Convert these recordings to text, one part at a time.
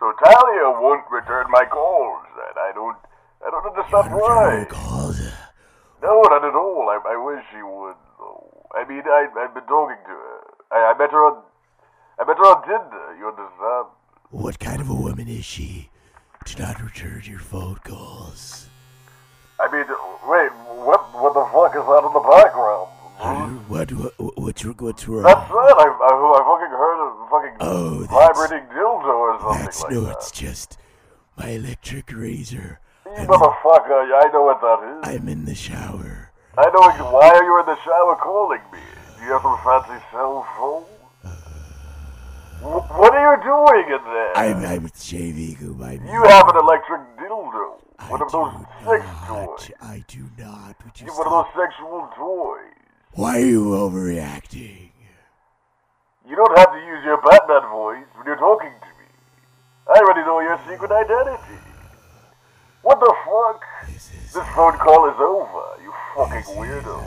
So Talia won't return my calls, and I don't understand why. No, not at all. I wish she would, though. I mean, I've been talking to her. I met her on Tinder, you understand? What kind of a woman is she to not return your phone calls? I mean, wait, what the fuck is that in the background? What's wrong? That's it. I fucking heard a fucking vibrating dildo or something that's, like no, that. it's just my electric razor. You motherfucker, I know what that is. I'm in the shower. I know. Why are you in the shower calling me? Do you have some fancy cell phone? What are you doing in there? I'm shaving my. You have an electric dildo. One of those sex toys. I do not. Would you One of those sexual toys. Why are you overreacting? You don't have to use your Batman voice when you're talking to me. I already know your secret identity. What the fuck? This phone call is over, you fucking weirdo.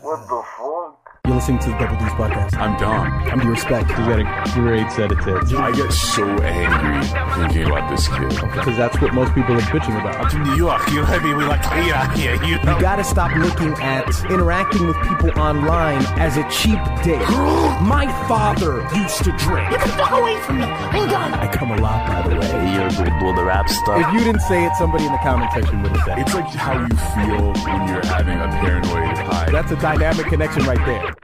What the fuck? You're listening to the Double D's podcast. I'm Dom. I'm D.respect. We got a great set of tips. I get so angry thinking about this kid. Because that's what most people are bitching about. I'm from New York, you know what I mean? We like clean out here, you know? You gotta stop looking at interacting with people online as a cheap date. My father used to drink. Get the fuck away from me. I'm done. I come a lot, by the way. You're doing the rap stuff. If you didn't say it, somebody in the comment section would have said it. It's like how you feel when you're having a paranoid high. That's a dynamic connection right there.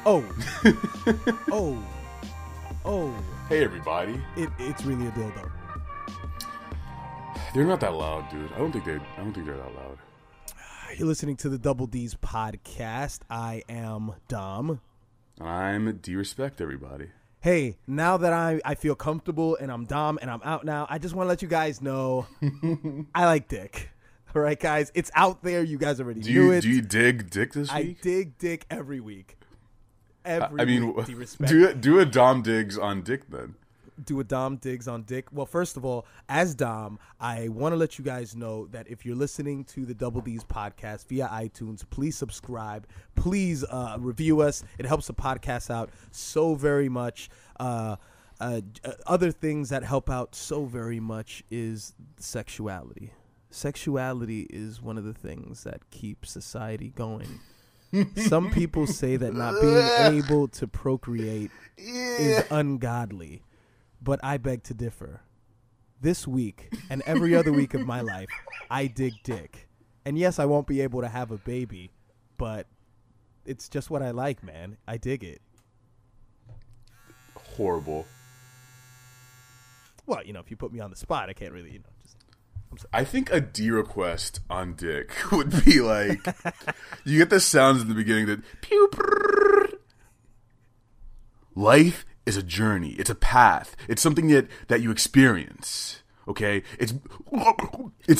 Oh. Hey, everybody. It's really a dildo. They're not that loud, dude. I don't think they're that loud. You're listening to the Double D's podcast. I am Dom. I'm D.respect, everybody. Hey, now that I feel comfortable and I'm Dom and I'm out now, I just want to let you guys know I like dick. All right, guys? It's out there. You guys already knew it. Do you dig dick this week? I dig dick every week. Do a Dom digs on dick then. Do a Dom digs on dick. Well, first of all, as Dom, I want to let you guys know that if you're listening to the Double D's podcast via iTunes, please subscribe. Please review us. It helps the podcast out so very much. Other things that help out so very much is sexuality. Sexuality is one of the things that keeps society going. Some people say that not being able to procreate is ungodly, but I beg to differ. This week and every other week of my life, I dig dick. And yes, I won't be able to have a baby, but it's just what I like, man. I dig it. Horrible. Well, if you put me on the spot, I can't really, just... I think a D request on dick would be like, you get the sounds in the beginning that pew. Brrr. Life is a journey. It's a path. It's something that you experience. Okay, it's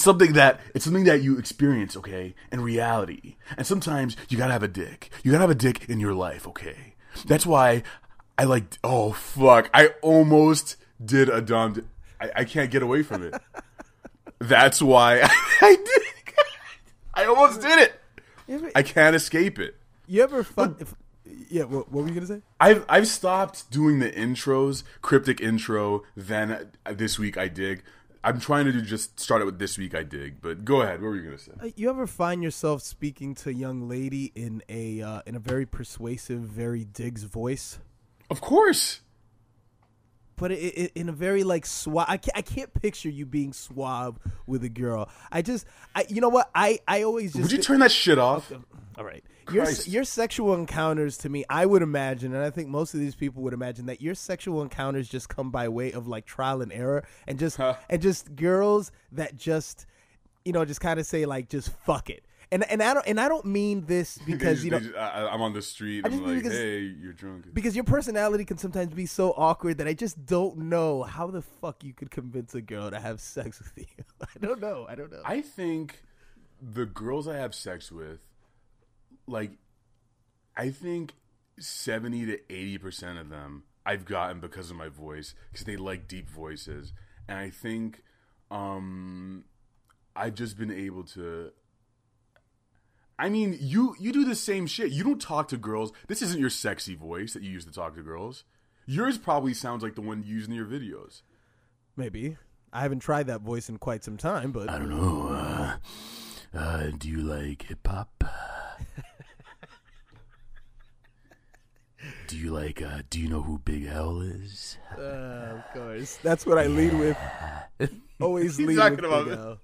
something that you experience. Okay, in reality, and sometimes you gotta have a dick. You gotta have a dick in your life. Okay, that's why I like. Oh fuck! I almost did a Dom. I can't get away from it. That's why I did. I almost did it. I can't escape it. You ever fun? Yeah, what were you gonna say? I've stopped doing the intros, cryptic intro. Then this week I dig. I'm trying to just start it with this week I dig. But go ahead. What were you gonna say? You ever find yourself speaking to a young lady in a very persuasive, very digs voice? Of course. But in a very suave. I can't picture you being suave with a girl. You know what? I always just. Would you turn that shit off? All right. Your sexual encounters, to me, I would imagine, and I think most of these people would imagine, that your sexual encounters just come by way of trial and error, and just girls that just kind of say just fuck it. And I don't mean this because I'm on the street. I'm like, hey, you're drunk. Because your personality can sometimes be so awkward that I just don't know how the fuck you could convince a girl to have sex with you. I don't know. I think the girls I have sex with, I think 70 to 80% of them I've gotten because of my voice, because they like deep voices, and I think I've just been able to. I mean, you do the same shit. You don't talk to girls. This isn't your sexy voice that you use to talk to girls. Yours probably sounds like the one used in your videos. Maybe. I haven't tried that voice in quite some time, but I don't know. Do you like hip hop? Do you like? Do you know who Big L is? of course, that's what I lead with. Always lead with Big L.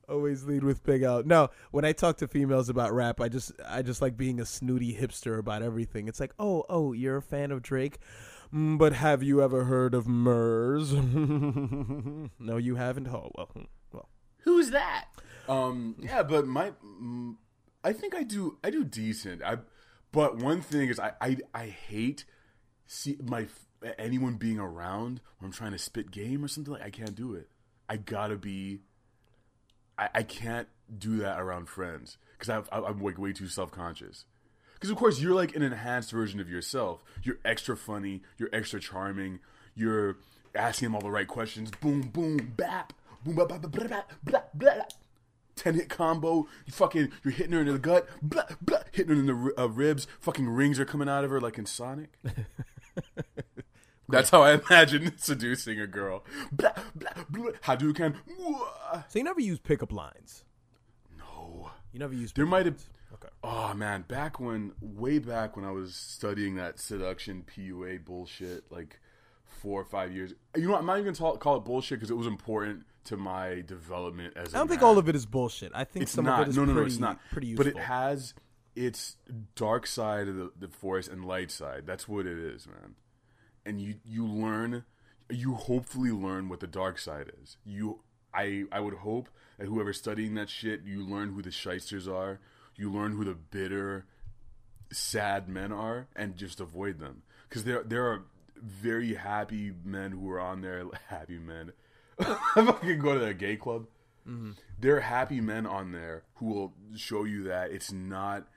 Always lead with Big L. No, when I talk to females about rap, I just like being a snooty hipster about everything. It's like, oh, you're a fan of Drake, but have you ever heard of Murs? No, you haven't. Oh, well. Who's that? Yeah, but I think I do decent. But one thing is I hate anyone being around when I'm trying to spit game or something. Like, I can't do it. I gotta be. I can't do that around friends because I'm like way too self-conscious. Because of course you're like an enhanced version of yourself. You're extra funny. You're extra charming. You're asking them all the right questions. Boom, boom, bap, boom, bap, bap, blah, blah, blah, blah. 10-hit combo. You're hitting her in the gut. Blah, blah, hitting her in the ribs. Fucking rings are coming out of her like in Sonic. That's how I imagine seducing a girl. Blah, blah, blah, Hadouken. So you never use pickup lines? No. You never use. There might have. Okay. Oh man, way back when I was studying that seduction PUA bullshit, like 4 or 5 years. You know what? I'm not even gonna call it bullshit because it was important to my development as. I don't think all of it is bullshit. I think some of it is no, it's not. Pretty useful. But it has its dark side of the force and light side. That's what it is, man. And you hopefully learn what the dark side is. I would hope that whoever's studying that shit, you learn who the shysters are, you learn who the bitter, sad men are, and just avoid them. Because there are very happy men who are on there, happy men. I'm not gonna go to a gay club. Mm-hmm. There are happy men on there who will show you that it's not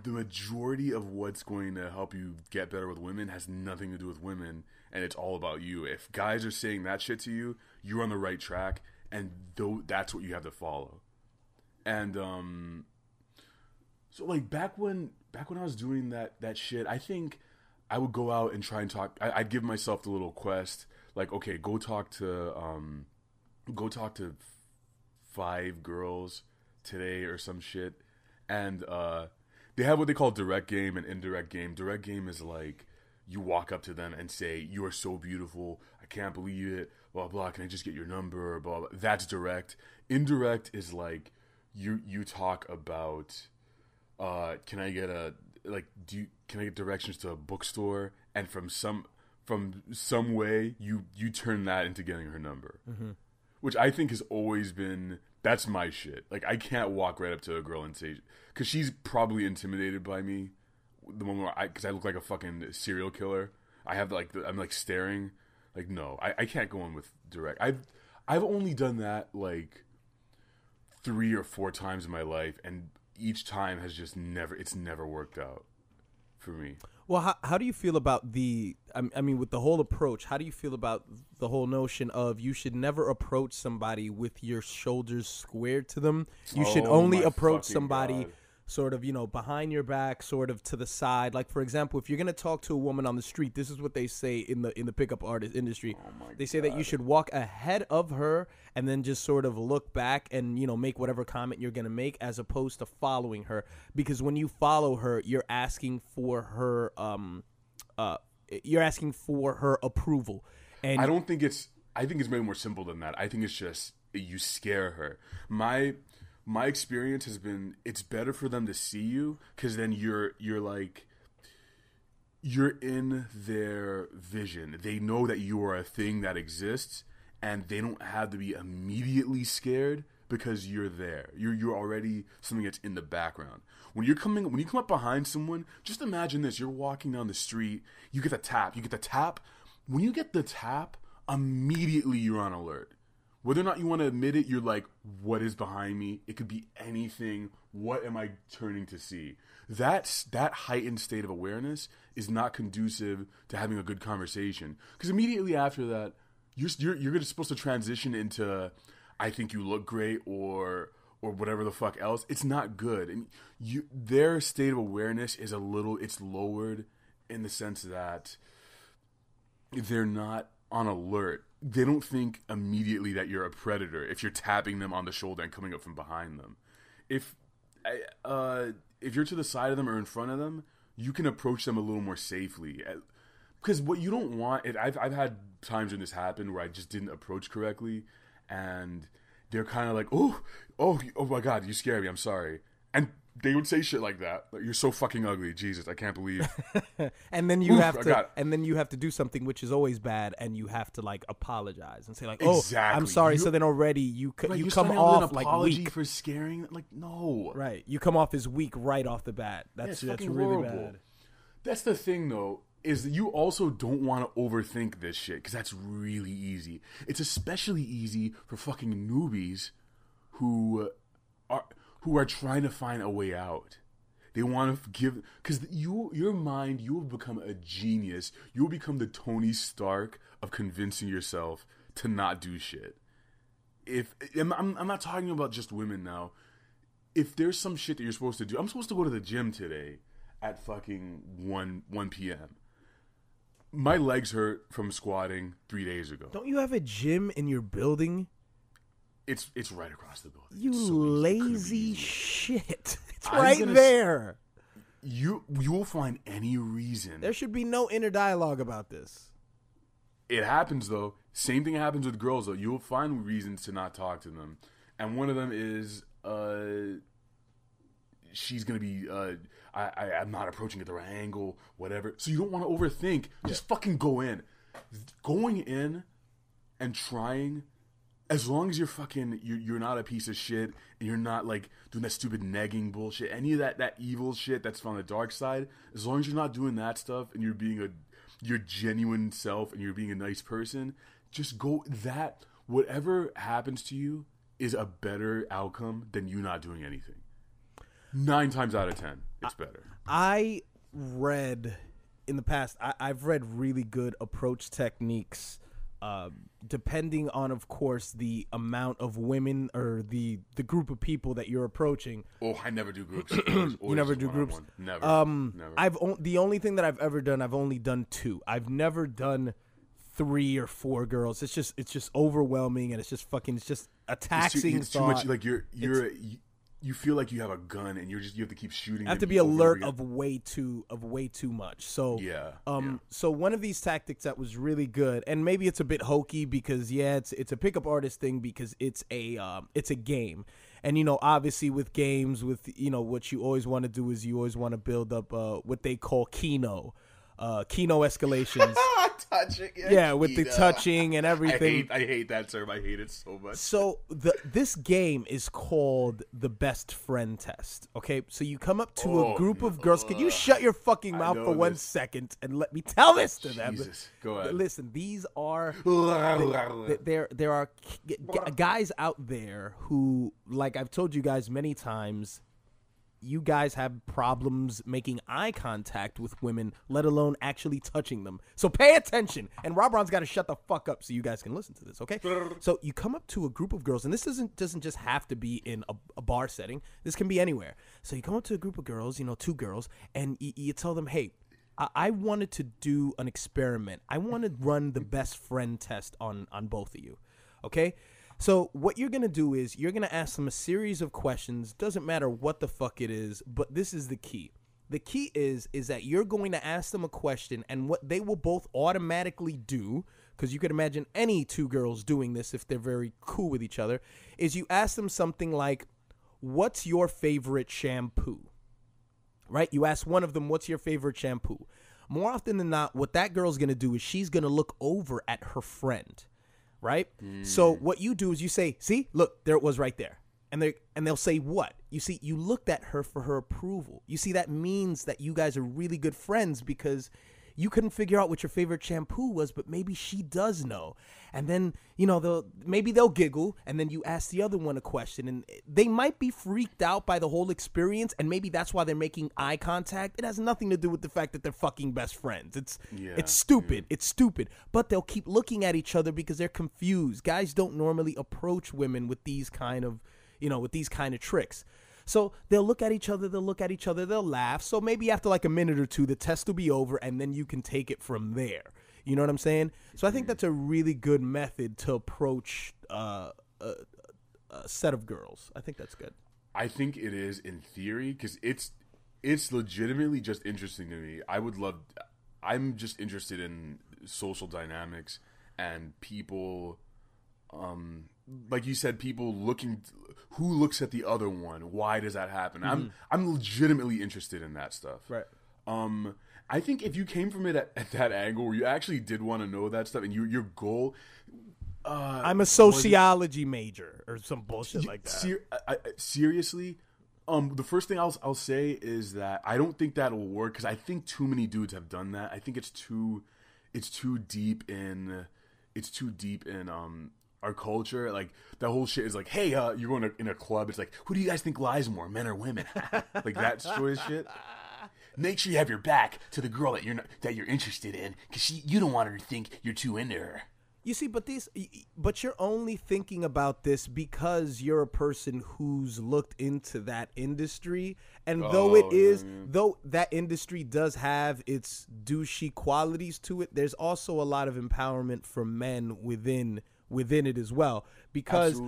the majority of what's going to help you get better with women has nothing to do with women, and it's all about you. If guys are saying that shit to you, you're on the right track, and that's what you have to follow. And so like back when I was doing that shit, I think I would go out and try and talk. I'd give myself the little quest, like, okay, go talk to 5 girls today or some shit. And they have what they call direct game and indirect game. Direct game is like you walk up to them and say, "You are so beautiful. I can't believe it. Blah blah. Can I just get your number?" Blah blah. That's direct. Indirect is like you talk about, can I get can I get directions to a bookstore? And from some way you turn that into getting her number, which I think has always been. That's my shit. Like, I can't walk right up to a girl and say, because she's probably intimidated by me. The moment because I look like a fucking serial killer. I have I'm like staring. Like, no, I can't go in with direct. I've only done that like 3 or 4 times in my life, and each time has just never worked out for me. Well, how do you feel about I mean, with the whole approach, how do you feel about the whole notion of you should never approach somebody with your shoulders squared to them? You should only approach somebody sort of, behind your back, sort of to the side. Like, for example, if you're going to talk to a woman on the street, this is what they say in the pickup artist industry. They say that you should walk ahead of her and then just sort of look back and, make whatever comment you're going to make, as opposed to following her. Because when you follow her, you're asking for her approval. And I think it's way more simple than that. I think it's just you scare her. My experience has been it's better for them to see you, because then you're in their vision. They know that you are a thing that exists, and they don't have to be immediately scared because you're there. You're already something that's in the background. When you come up behind someone, just imagine this: you're walking down the street, you get the tap. When you get the tap, immediately you're on alert. Whether or not you want to admit it, you're like, what is behind me? It could be anything. What am I turning to see? That heightened state of awareness is not conducive to having a good conversation. Because immediately after that, you're supposed to transition into, I think you look great, or whatever the fuck else. It's not good. And their state of awareness is it's lowered in the sense that they're not on alert. They don't think immediately that you're a predator if you're tapping them on the shoulder and coming up from behind them. If you're to the side of them or in front of them, you can approach them a little more safely. Because what you don't want, I've had times when this happened where I just didn't approach correctly, and they're kind of like, oh my God, you scared me, I'm sorry. And they would say shit like that. Like, you're so fucking ugly, Jesus, I can't believe. And then you have to do something which is always bad, and you have to like apologize and say like, "Oh, exactly. I'm sorry." So then already you come off like weak for scaring. Like, no, right? You come off as weak right off the bat. That's really horrible. bad. That's the thing, though, is that you also don't want to overthink this shit because that's really easy. It's especially easy for fucking newbies who are trying to find a way out. They want to give, because your mind, you will become a genius. You will become the Tony Stark of convincing yourself to not do shit. I'm not talking about just women now. If there's some shit that you're supposed to do, I'm supposed to go to the gym today at fucking 1 p.m. My legs hurt from squatting 3 days ago. Don't you have a gym in your building? It's right across the building. You so lazy shit. It's right there. You will find any reason. There should be no inner dialogue about this. It happens, though. Same thing happens with girls, though. You will find reasons to not talk to them. And one of them is, she's going to be, I'm not approaching at the right angle, whatever. So you don't want to overthink. Just fucking go in. Going in and trying, as long as you're not a piece of shit, and you're not like doing that stupid nagging bullshit, any of that evil shit that's from the dark side, as long as you're not doing that stuff and you're being your genuine self and you're being a nice person, just go. That whatever happens to you is a better outcome than you not doing anything. 9 times out of 10, it's better. I read in the past, I've read really good approach techniques, depending on, of course, the amount of women or the group of people that you're approaching. Oh, I never do groups. You never do groups? Never. Never. The only thing that I've ever done, I've only done 2. I've never done 3 or 4 girls. It's just overwhelming, and it's just a taxing it's too much. Like you feel like you have a gun and you have to keep shooting. I have to be alert of way too much. So So one of these tactics that was really good, and maybe it's a bit hokey because it's a pickup artist thing because it's a game, and obviously with games, with what you always want to do is you always want to build up what they call Kino escalations. Touching, with the touching and everything. I hate that term. I hate it so much. So this game is called the best friend test. Okay, so you come up to a group of girls. Can you shut your fucking mouth for 1 second and let me tell this to them? Jesus, go ahead. Listen, these are there are guys out there who, like I've told you guys many times, you guys have problems making eye contact with women, let alone actually touching them. So pay attention. And Rob Ron's got to shut the fuck up so you guys can listen to this, okay? So you come up to a group of girls, and this doesn't just have to be in a bar setting. This can be anywhere. So you come up to a group of girls, 2 girls, and you tell them, hey, I wanted to do an experiment. I want to run the best friend test on both of you, okay? So what you're going to do is you're going to ask them a series of questions. Doesn't matter what the fuck it is, but this is the key. The key is that you're going to ask them a question, and what they will both automatically do, because you could imagine any 2 girls doing this if they're very cool with each other, is you ask them something like, what's your favorite shampoo? Right? You ask one of them, what's your favorite shampoo? More often than not, what that girl's going to do is she's going to look over at her friend. Right? So what you do is you say, see, look, there it was right there. And they'll say what? You see, you looked at her for her approval. You see, that means that you guys are really good friends because you couldn't figure out what your favorite shampoo was, but maybe she does know. And then, they'll giggle, and then you ask the other one a question, and they might be freaked out by the whole experience, and maybe that's why they're making eye contact. It has nothing to do with the fact that they're fucking best friends. It's stupid. It's stupid. But they'll keep looking at each other because they're confused. Guys don't normally approach women with these kind of, with these kind of tricks. So they'll look at each other, they'll laugh. So maybe after like a minute or two, the test will be over, and then you can take it from there. You know what I'm saying? So I think that's a really good method to approach a set of girls. I think that's good. I think it is in theory, because it's legitimately just interesting to me. I'm just interested in social dynamics and people, like you said, people who looks at the other one. Why does that happen? Mm-hmm. I'm legitimately interested in that stuff. Right. I think if you came from it at that angle where you actually did want to know that stuff, and your goal. I'm a sociology major or some bullshit like that. Seriously, the first thing I'll say is that I don't think that'll work, because I think too many dudes have done that. I think it's too deep in our culture. Like, that whole shit is like, hey, you're going in a club. It's like, who do you guys think lies more, men or women? Like that sort of shit. Make sure you have your back to the girl that you're interested in, because you don't want her to think you're too into her. You see, but you're only thinking about this because you're a person who's looked into that industry, and though that industry does have its douchey qualities to it, there's also a lot of empowerment for men within it as well, because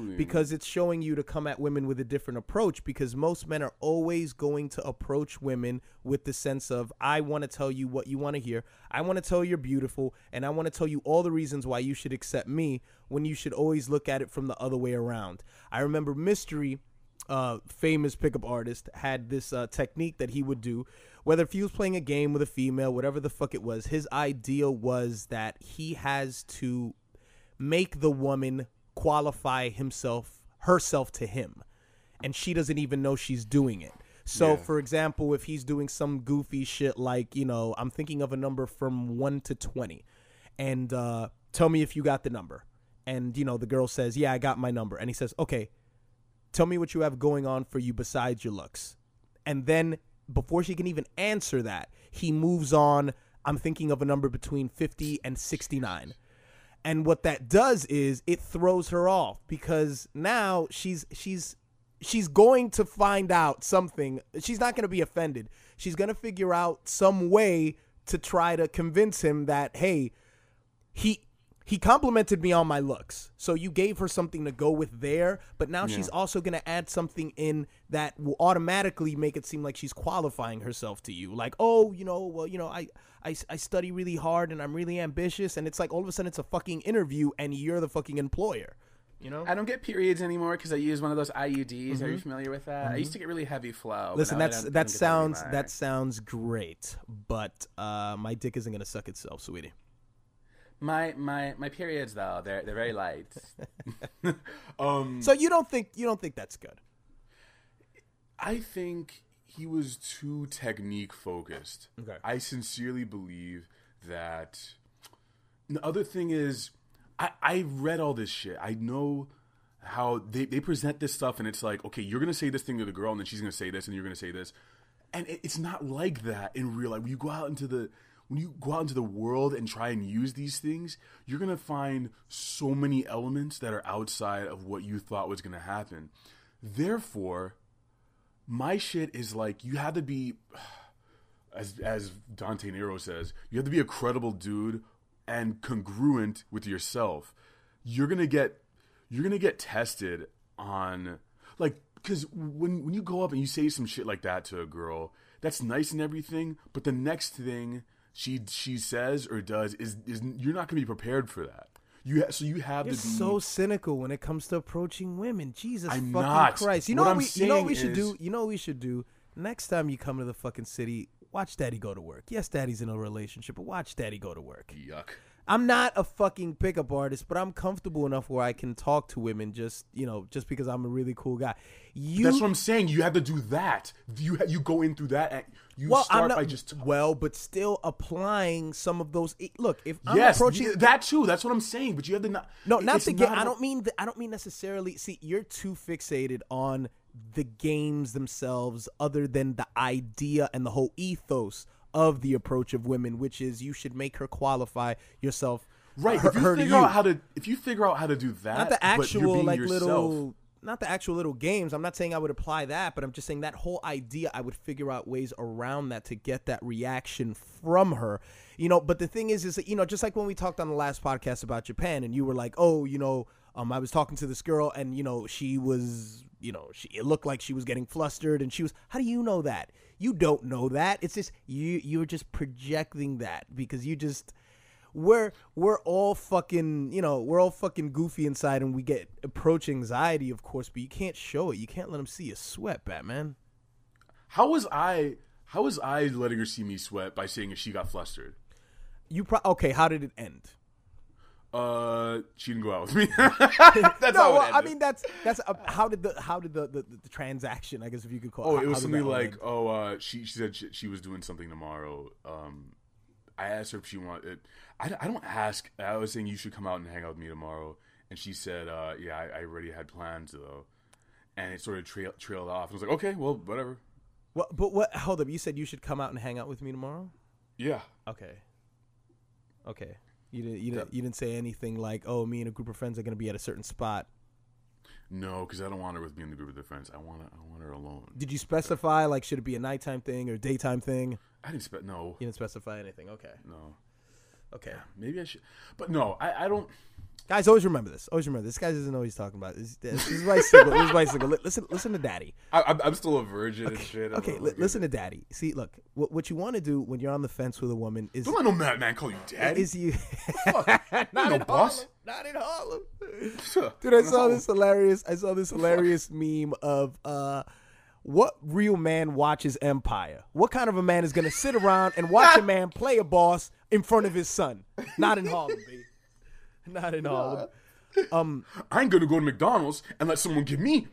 it's showing you to come at women with a different approach, because most men are always going to approach women with the sense of, I want to tell you what you want to hear, I want to tell you you're beautiful, and I want to tell you all the reasons why you should accept me, when you should always look at it from the other way around. I remember Mystery, famous pickup artist, had this technique that he would do, whether if he was playing a game with a female, whatever the fuck it was, his idea was that he has to make the woman qualify herself to him, and she doesn't even know she's doing it. So for example, if he's doing some goofy shit like, I'm thinking of a number from 1 to 20, and tell me if you got the number. And the girl says, yeah, I got my number. And he says, okay, tell me what you have going on for you besides your looks. And then before she can even answer that, he moves on, I'm thinking of a number between 50 and 69. And what that does is it throws her off, because now she's going to find out something. She's not going to be offended. She's going to figure out some way to try to convince him that, hey, he complimented me on my looks, so you gave her something to go with there, but now she's also going to add something in that will automatically make it seem like she's qualifying herself to you. Like, I study really hard and I'm really ambitious, and it's like all of a sudden it's a fucking interview and you're the fucking employer. I don't get periods anymore because I use one of those IUDs. Are you familiar with that? I used to get really heavy flow. Listen, that sounds great, but my dick isn't going to suck itself, sweetie. My periods, though, they're very light. So you don't think that's good? I think he was too technique focused. Okay. I sincerely believe that. The other thing is, I read all this shit. I know how they present this stuff, and it's like, okay, you're gonna say this thing to the girl, and then she's gonna say this, and you're gonna say this, and it's not like that in real life. When you go out into the world and try and use these things, you're going to find so many elements that are outside of what you thought was going to happen. Therefore, my shit is like, you have to be, as Dante Nero says, you have to be a credible dude and congruent with yourself. You're going to get tested on, like, because when you go up and you say some shit like that to a girl, that's nice and everything, but the next thing she says or does is you're not going to be prepared for that. You have to be so cynical when it comes to approaching women. Jesus I'm fucking not. Christ! You know what we should do? You know what we should do? Next time you come to the fucking city, watch Daddy go to work. Yes, Daddy's in a relationship, but watch Daddy go to work. Yuck. I'm not a fucking pickup artist, but I'm comfortable enough where I can talk to women just because I'm a really cool guy. That's what I'm saying. You have to do that. You go in through that. And but still applying some of those. Look, if I'm approaching that too, that's what I'm saying. But you have to not. No, not the game. I don't mean necessarily. See, you're too fixated on the games themselves, other than the idea and the whole ethos of the approach of women, which is you should make her qualify yourself. Right. If you figure out how to do that, not the actual but you're being like yourself. little not the actual little games. I'm not saying I would apply that, but I'm just saying that whole idea, I would figure out ways around that to get that reaction from her. You know, but the thing is that, you know, just like when we talked on the last podcast about Japan and you were like, oh, you know, I was talking to this girl and, you know, she was, you know, it looked like she was getting flustered and she was, how do you know that? You don't know that. It's just, you're just projecting that because you just, we're all fucking, you know, we're all fucking goofy inside and we get approach anxiety, of course, but you can't show it. You can't let them see you sweat, Batman. How was I letting her see me sweat by saying if she got flustered? Okay, how did it end? She didn't go out with me. That's no, well, I mean that's how did the transaction, I guess if you could call it. Oh, it was something like she said she was doing something tomorrow. I asked her if she wanted. I don't ask. I was saying you should come out and hang out with me tomorrow, and she said, yeah, I already had plans though, and it sort of trailed off. I was like, okay, well, whatever. Well, but what? Hold up, you said you should come out and hang out with me tomorrow. Yeah. Okay. You didn't say anything like, oh, me and a group of friends are gonna be at a certain spot. No, because I don't want her with me in the group of their friends. I want her alone. Did you specify like should it be a nighttime thing or daytime thing? I didn't no. You didn't specify anything. Okay. No. Okay. Maybe I should, but no, I don't. Guys, always remember this. Always remember this guy doesn't know what he's talking about. This is bicycle. This is bicycle. Listen to Daddy. I'm still a virgin and shit. Okay, listen to Daddy. See, look, what you want to do when you're on the fence with a woman is don't let no man call you Daddy. Is you not in boss? Not in Harlem. Dude, I saw this hilarious meme of what real man watches Empire? What kind of a man is gonna sit around and watch a man play a boss in front of his son? Not in Harlem, baby. Not in Harlem. I ain't gonna go to McDonald's and let someone give me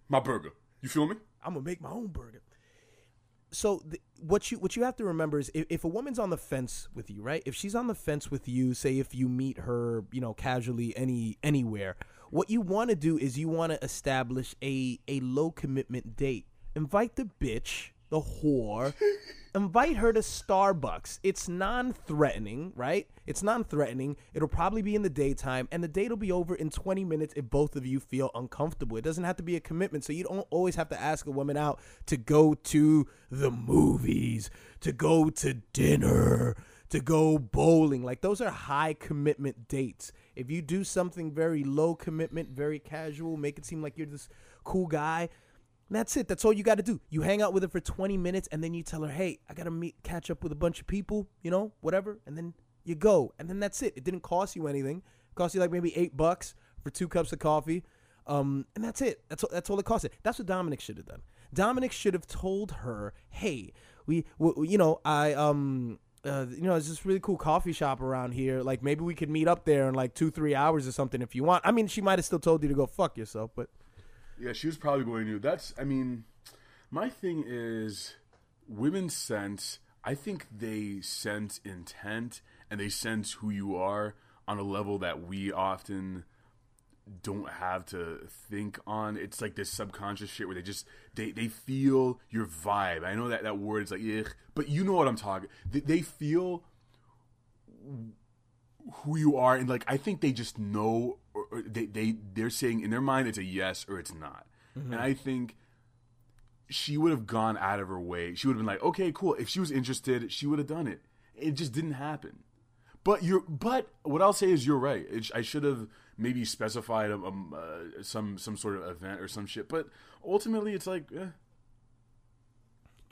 my burger. You feel me? I'm gonna make my own burger. So what you have to remember is if a woman's on the fence with you, right? If she's on the fence with you, say if you meet her, you know, casually anywhere, what you want to do is you want to establish a low commitment date. Invite the bitch, the whore. Invite her to Starbucks. It's non-threatening, right? It's non-threatening. It'll probably be in the daytime, and the date will be over in 20 minutes if both of you feel uncomfortable. It doesn't have to be a commitment, so you don't always have to ask a woman out to go to the movies, to go to dinner, to go bowling. Like, those are high commitment dates. If you do something very low commitment, very casual, make it seem like you're this cool guy, that's it. That's all you got to do. You hang out with her for 20 minutes, and then you tell her, hey, I got to catch up with a bunch of people, you know, whatever. And then you go. And then that's it. It didn't cost you anything. It cost you like maybe $8 for 2 cups of coffee. And that's it. That's all it costed. That's what Dominic should have done. Dominic should have told her, hey, you know, it's this really cool coffee shop around here. Like, maybe we could meet up there in like 2-3 hours or something if you want. I mean, she might have still told you to go fuck yourself, but. Yeah, she was probably going to. My thing is, women sense, I think they sense intent and they sense who you are on a level that we often don't have to think on. It's like this subconscious shit where they feel your vibe. I know that word is like, ugh, but you know what I'm talking. They feel who you are, and like I think they just know, or they're saying in their mind it's a yes or it's not. Mm-hmm. And I think she would have gone out of her way. She would have been like, okay, cool. If she was interested, she would have done it. It just didn't happen. But what I'll say is you're right. I should have maybe specified some sort of event or some shit. But ultimately, it's like,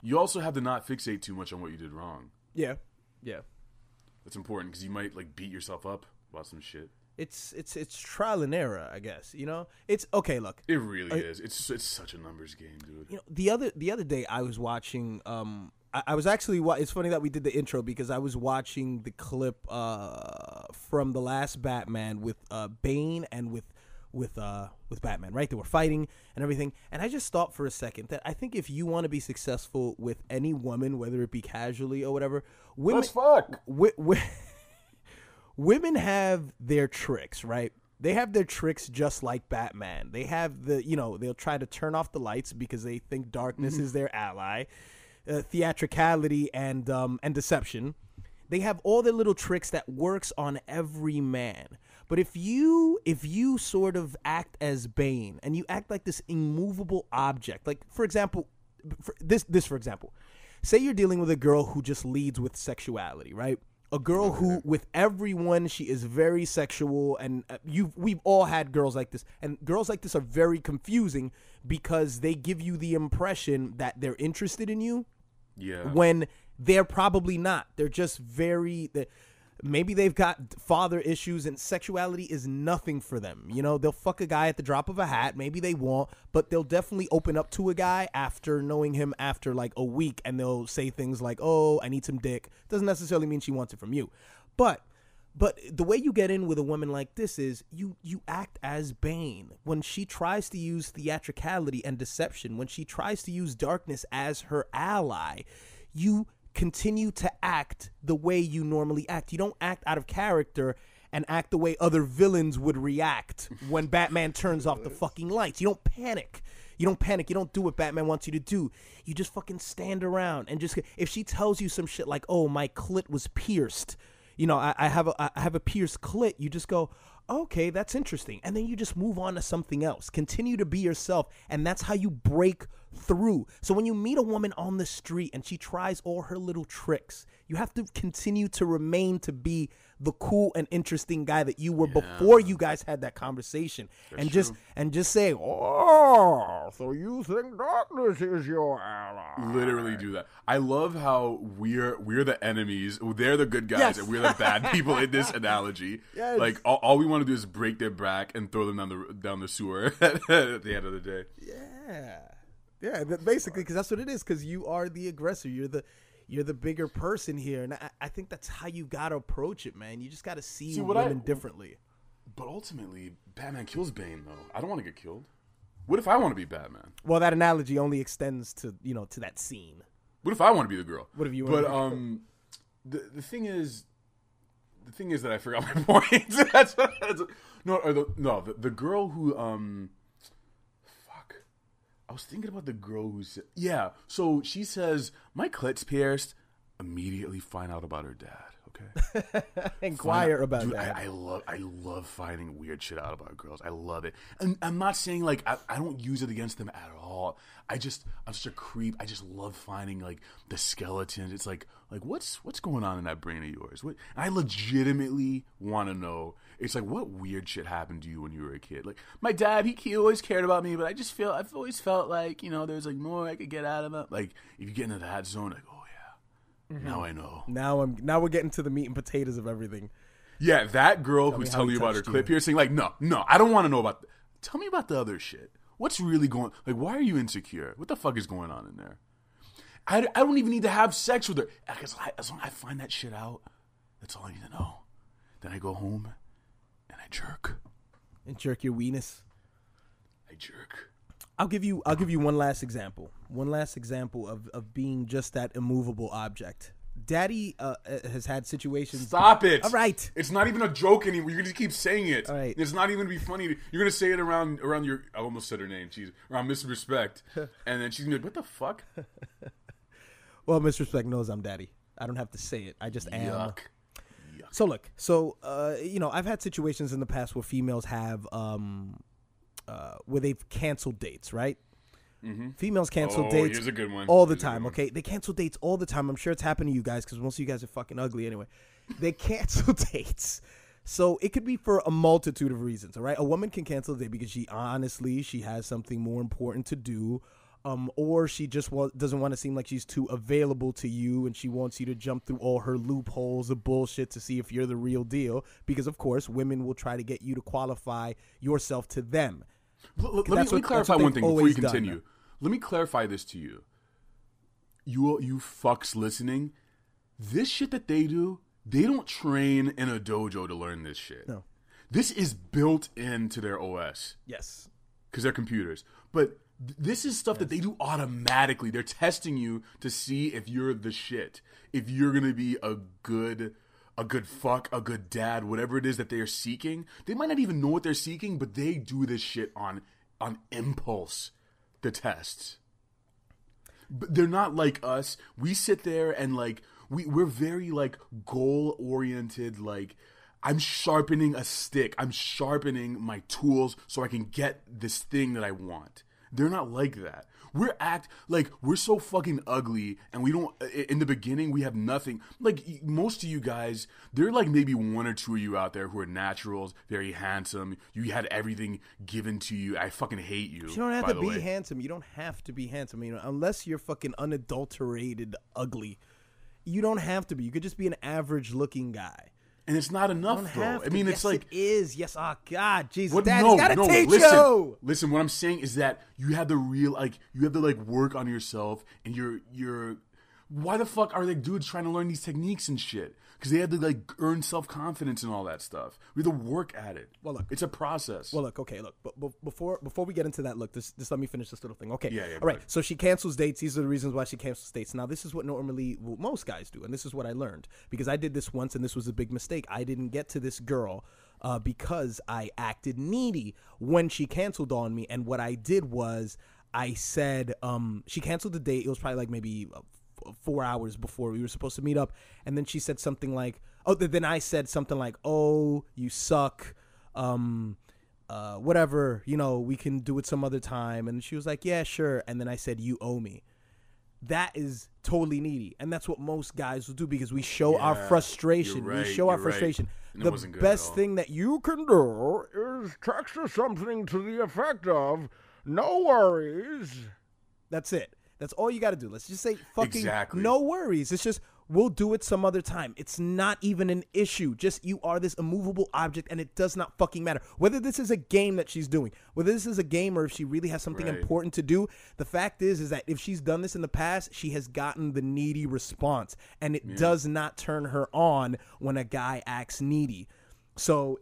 you also have to not fixate too much on what you did wrong. Yeah. That's important because you might like beat yourself up about some shit. It's trial and error, I guess. You know, it's okay. Look, it really is. It's such a numbers game, dude. You know, the other day I was watching. I was actually. It's funny that we did the intro because I was watching the clip from the last Batman with Bane and with Batman. Right, they were fighting and everything, and I just thought for a second that I think if you want to be successful with any woman, whether it be casually or whatever, women. Let's fuck. Women have their tricks, right? They have their tricks just like Batman. They have they'll try to turn off the lights because they think darkness is their ally. Theatricality and deception. They have all their little tricks that works on every man. But if you sort of act as Bane and you act like this immovable object, like for example, for example, say you're dealing with a girl who just leads with sexuality, right? A girl who, with everyone, she is very sexual, and we've all had girls like this, and girls like this are very confusing because they give you the impression that they're interested in you, when they're probably not. They're just maybe they've got father issues, and sexuality is nothing for them. You know, they'll fuck a guy at the drop of a hat. Maybe they won't, but they'll definitely open up to a guy after knowing him after like a week, and they'll say things like, "Oh, I need some dick." Doesn't necessarily mean she wants it from you, but the way you get in with a woman like this is you act as Bane. When she tries to use theatricality and deception, when she tries to use darkness as her ally, you continue to act the way you normally act. You don't act out of character and act the way other villains would react when Batman turns off the fucking lights. You don't panic. You don't do what Batman wants you to do. You just fucking stand around and just, if she tells you some shit like, "Oh, my clit was pierced," you know, I have a pierced clit, you just go, "Okay, that's interesting," and then you just move on to something else. Continue to be yourself, and that's how you break through. So when you meet a woman on the street and she tries all her little tricks, you have to continue to remain to be the cool and interesting guy that you were before you guys had that conversation. That's and just say, "Oh, so you think darkness is your ally?" Literally do that. I love how we're the enemies, they're the good guys, and we're the bad people in this analogy. Yes. Like all we want to do is break their back and throw them down the sewer at the end of the day. Yeah, basically, because that's what it is. Because you are the aggressor. You're the bigger person here, and I think that's how you gotta approach it, man. You just gotta see women differently. But ultimately, Batman kills Bane, though. I don't want to get killed. What if I want to be Batman? Well, that analogy only extends to to that scene. What if I want to be the girl? What if you? But the thing is that I forgot my point. The girl who I was thinking about the girl who said, so she says, "My clit's pierced." Immediately find out about her dad, okay? Inquire about Dude, that. I love finding weird shit out about girls. I love it. And I'm not saying, like, I don't use it against them at all. I'm such a creep. I just love finding, like, the skeletons. It's like what's going on in that brain of yours? I legitimately want to know. It's like, what weird shit happened to you when you were a kid? Like, my dad, he always cared about me, but I've always felt like, there's like more I could get out of him. Like, if you get into that zone, like, oh yeah, now I know. Now we're getting to the meat and potatoes of everything. Yeah, that girl who's telling you about her clip piercing, like, no, I don't want to know about. Tell me about the other shit. What's really going? Like, why are you insecure? What the fuck is going on in there? I don't even need to have sex with her. As long as I find that shit out, that's all I need to know. Then I go home. And I jerk. And jerk your weenus. I jerk. I'll give you one last example. One last example of being just that immovable object. Daddy has had situations. Stop it! All right. It's not even a joke anymore. You're gonna keep saying it. All right. It's not even gonna be funny. You're gonna say it around your. I almost said her name. She's around Miss Respect, and then she's gonna be like, "What the fuck?" Well, Miss Respect knows I'm Daddy. I don't have to say it. I just am. Yuck. So look, I've had situations in the past where females have, where they've canceled dates, right? Mm-hmm. Females cancel dates. Here's a good one. All the time, okay? They cancel dates all the time. I'm sure it's happened to you guys because most of you guys are fucking ugly anyway. They cancel dates. So it could be for a multitude of reasons, all right? A woman can cancel a date because she has something more important to do. Or she just doesn't want to seem like she's too available to you, and she wants you to jump through all her loopholes of bullshit to see if you're the real deal. Because, of course, women will try to get you to qualify yourself to them. Let me clarify one thing before you continue. Let me clarify this to you. You fucks listening, this shit that they do, they don't train in a dojo to learn this shit. No. This is built into their OS. Yes. Because they're computers. But this is stuff that they do automatically. They're testing you to see if you're the shit. If you're going to be a good fuck, a good dad, whatever it is that they are seeking. They might not even know what they're seeking, but they do this shit on impulse, the tests. But they're not like us. We sit there and like, we're very like goal-oriented, like, I'm sharpening a stick. I'm sharpening my tools so I can get this thing that I want. They're not like that. We're so fucking ugly, and we don't, in the beginning, we have nothing. Like, most of you guys, there are like maybe one or two of you out there who are naturals, very handsome. You had everything given to you. I fucking hate you. You don't have to be handsome. You don't have to be handsome. You know, unless you're fucking unadulterated ugly. You don't have to be. You could just be an average looking guy. And it's not enough, though. I mean, yes, it's like... it is. Yes, oh, God. Jesus, what, Daddy's got to teach you. Listen, what I'm saying is that you have to work on yourself, and you're... Why the fuck are like dudes trying to learn these techniques and shit? Because they had to like earn self-confidence and all that stuff. We have to work at it. Well, look, it's a process. Well, look, okay, look. But before we get into that, look, just let me finish this little thing. Okay. Yeah. All right. So she cancels dates. These are the reasons why she cancels dates. Now, this is what most guys do, and this is what I learned because I did this once, and this was a big mistake. I didn't get to this girl because I acted needy when she canceled on me, and what I did was I said she canceled the date. It was probably like maybe 4 hours before we were supposed to meet up, and then she said something like, then I said something like, oh, you suck, whatever, you know, we can do it some other time. And she was like, yeah, sure. And then I said, you owe me. That is totally needy, and that's what most guys will do because we show our frustration. Right, we show our frustration. Right. The best thing that you can do is text her something to the effect of, no worries. That's it. That's all you got to do. Let's just say fucking no worries. It's just, we'll do it some other time. It's not even an issue. Just, you are this immovable object, and it does not fucking matter. Whether this is a game that she's doing, whether this is a game or if she really has something important to do, the fact is that if she's done this in the past, she has gotten the needy response, and it does not turn her on when a guy acts needy. So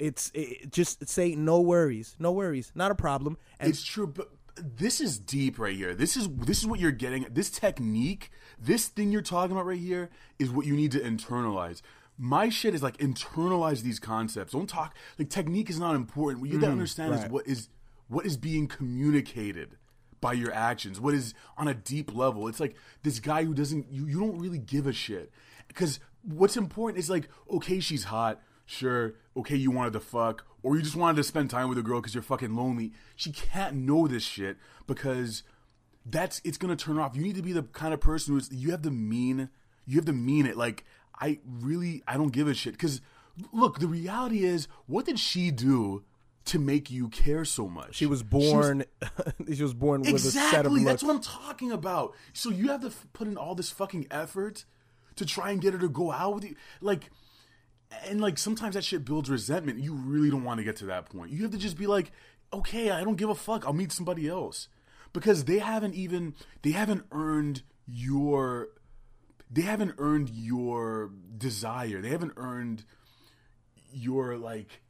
just say no worries, not a problem. And it's true, but this is deep right here. This is what you're getting at. This technique, this thing you're talking about right here is what you need to internalize. My shit is like internalize these concepts. Don't talk like technique is not important. What you have to understand is what is being communicated by your actions. What is on a deep level. It's like this guy who doesn't you don't really give a shit. Because what's important is like, okay, she's hot. Sure, okay, you wanted to fuck, or you just wanted to spend time with a girl because you're fucking lonely. She can't know this shit because it's gonna turn her off. You need to be the kind of person who's you have to mean it. Like I don't give a shit. Because look, the reality is, what did she do to make you care so much? She was born. She was born with a set of looks. That's what I'm talking about. So you have to put in all this fucking effort to try and get her to go out with you, like. And, like, sometimes that shit builds resentment. You really don't want to get to that point. You have to just be like, okay, I don't give a fuck. I'll meet somebody else. Because they haven't earned your desire. They haven't earned your, like,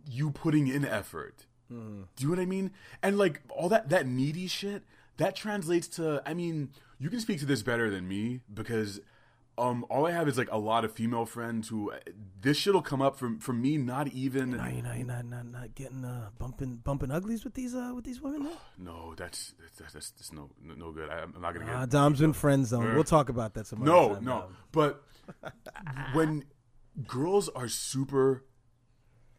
you putting in effort. Do you know what I mean? And, like, all that needy shit, that translates to, I mean, you can speak to this better than me because... all I have is like a lot of female friends who this shit'll come up from me. Not even. You're not getting bumping uglies with these women. Though? No, that's no good. I'm not gonna get. Dom's in Friendzone. We'll talk about that some other time. No. But when girls are super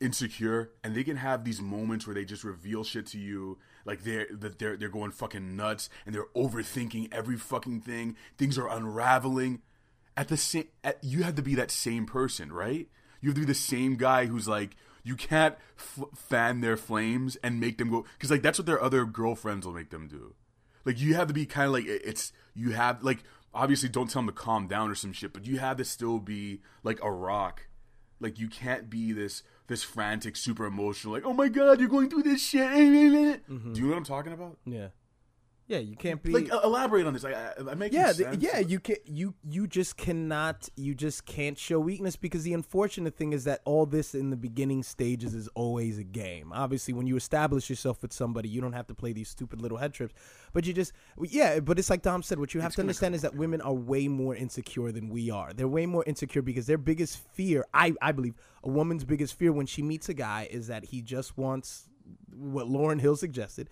insecure and they can have these moments where they just reveal shit to you, like they're going fucking nuts and they're overthinking every fucking thing. Things are unraveling. You have to be that same person, right? You have to be the same guy who's like, you can't fan their flames and make them go, because like that's what their other girlfriends will make them do. Like you have to be kind of like you have like obviously don't tell them to calm down or some shit, but you have to still be like a rock. Like you can't be this frantic, super emotional, like, oh my god, you're going through this shit. Mm-hmm. Do you know what I'm talking about? Yeah. Yeah, you can't be like elaborate on this. I make sense. You can you just can't show weakness because the unfortunate thing is that all this in the beginning stages is always a game. Obviously, when you establish yourself with somebody, you don't have to play these stupid little head trips. But but it's like Dom said. What you have to understand is that women are way more insecure than we are. They're way more insecure because their biggest fear, I believe, a woman's biggest fear when she meets a guy is that he just wants what Lauryn Hill suggested.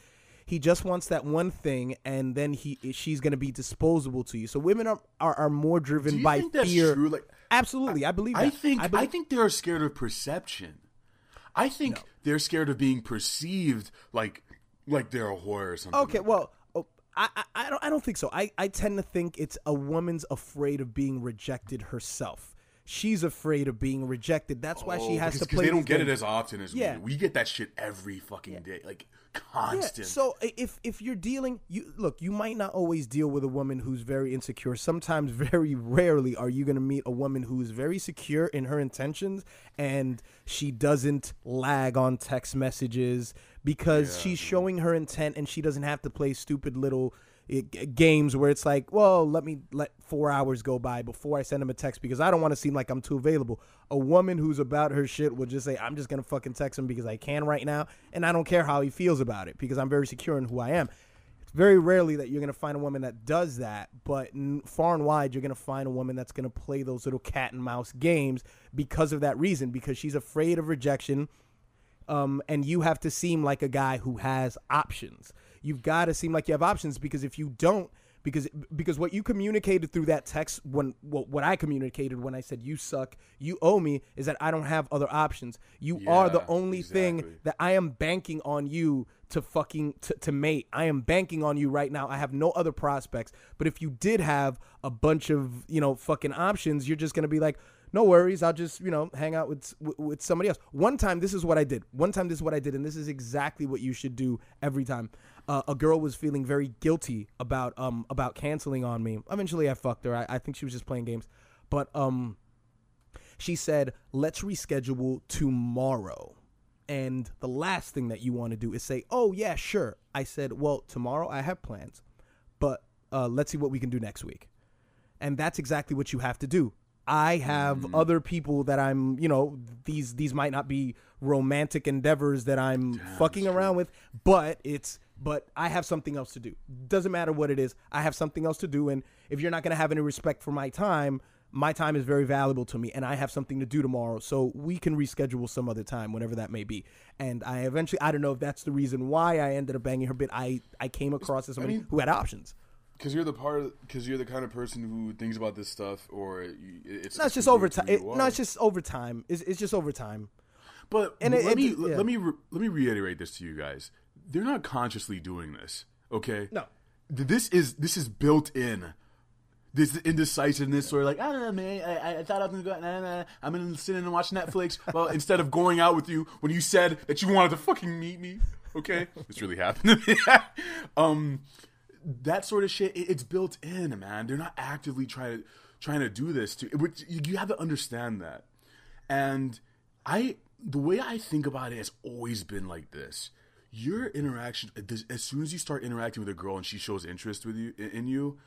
He just wants that one thing, and then she's going to be disposable to you. So women are more driven Do you by think that's fear. true? Like, Absolutely, I believe that. I think they're scared of perception. I think they're scared of being perceived like they're a whore or something. Okay, well, I don't think so. I tend to think it's a woman's afraid of being rejected herself. She's afraid of being rejected. That's why she has to play. Because they don't get games. it as often as we do. We get that shit every fucking day, like constant. Yeah. So if you're dealing, you might not always deal with a woman who's very insecure. Sometimes, very rarely, are you going to meet a woman who's very secure in her intentions and she doesn't lag on text messages because she's showing her intent and she doesn't have to play stupid little games where it's like, well, let 4 hours go by before I send him a text because I don't want to seem like I'm too available. A woman who's about her shit will just say, I'm just going to fucking text him because I can right now, and I don't care how he feels about it because I'm very secure in who I am. It's very rarely that you're going to find a woman that does that, but far and wide, you're going to find a woman that's going to play those little cat and mouse games because of that reason, because she's afraid of rejection. And you have to seem like a guy who has options. You've got to seem like you have options because if you don't, because what you communicated through that text, what I communicated when I said you suck, you owe me, is that I don't have other options. You are the only thing that I am banking on you to fucking to mate. I am banking on you right now. I have no other prospects. But if you did have a bunch of fucking options, you're just gonna be like, no worries, I'll just, hang out with somebody else. One time, this is what I did. And this is exactly what you should do every time. A girl was feeling very guilty about canceling on me. Eventually, I fucked her. I think she was just playing games. But she said, let's reschedule tomorrow. And the last thing that you want to do is say, oh, yeah, sure. I said, well, tomorrow I have plans. But let's see what we can do next week. And that's exactly what you have to do. I have other people that I'm, these might not be romantic endeavors that I'm fucking around with, but I have something else to do. Doesn't matter what it is. I have something else to do. And if you're not going to have any respect for my time is very valuable to me and I have something to do tomorrow. So we can reschedule some other time, whenever that may be. And I don't know if that's the reason why I ended up banging her, but I came across as somebody who had options. Because you're the kind of person who thinks about this stuff, or it's no, it's just over time. It's just over time. It's just over time. But let me reiterate this to you guys. They're not consciously doing this. Okay. No. This is built in. This indecisiveness, or like, I don't know, man. I thought I was gonna go. I'm gonna sit in and watch Netflix. Well, instead of going out with you when you said that you wanted to fucking meet me. Okay, this really happened to me. That sort of shit, it's built in, man. They're not actively trying to do this. You have to understand that. And the way I think about it has always been like this. Your interaction, as soon as you start interacting with a girl and she shows interest in you,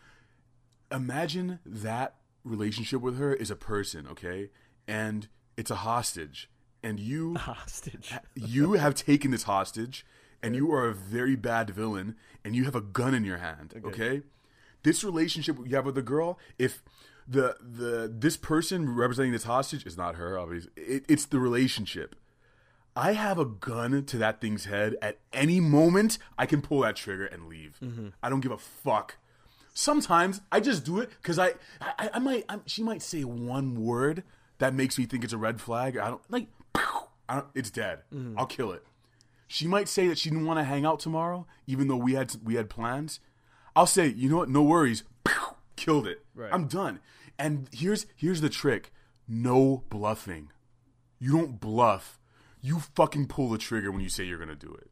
imagine that relationship with her is a person, okay? And it's a hostage. And you have taken this hostage. And you are a very bad villain, and you have a gun in your hand. Okay, this relationship you have with the girl, if this person representing this hostage is not her, obviously, it's the relationship. I have a gun to that thing's head at any moment. I can pull that trigger and leave. I don't give a fuck. Sometimes I just do it because she might say one word that makes me think it's a red flag. It's dead. I'll kill it. She might say that she didn't want to hang out tomorrow, even though we had plans. I'll say, you know what? No worries. Killed it. Right. I'm done. And here's the trick. No bluffing. You don't bluff. You fucking pull the trigger when you say you're going to do it.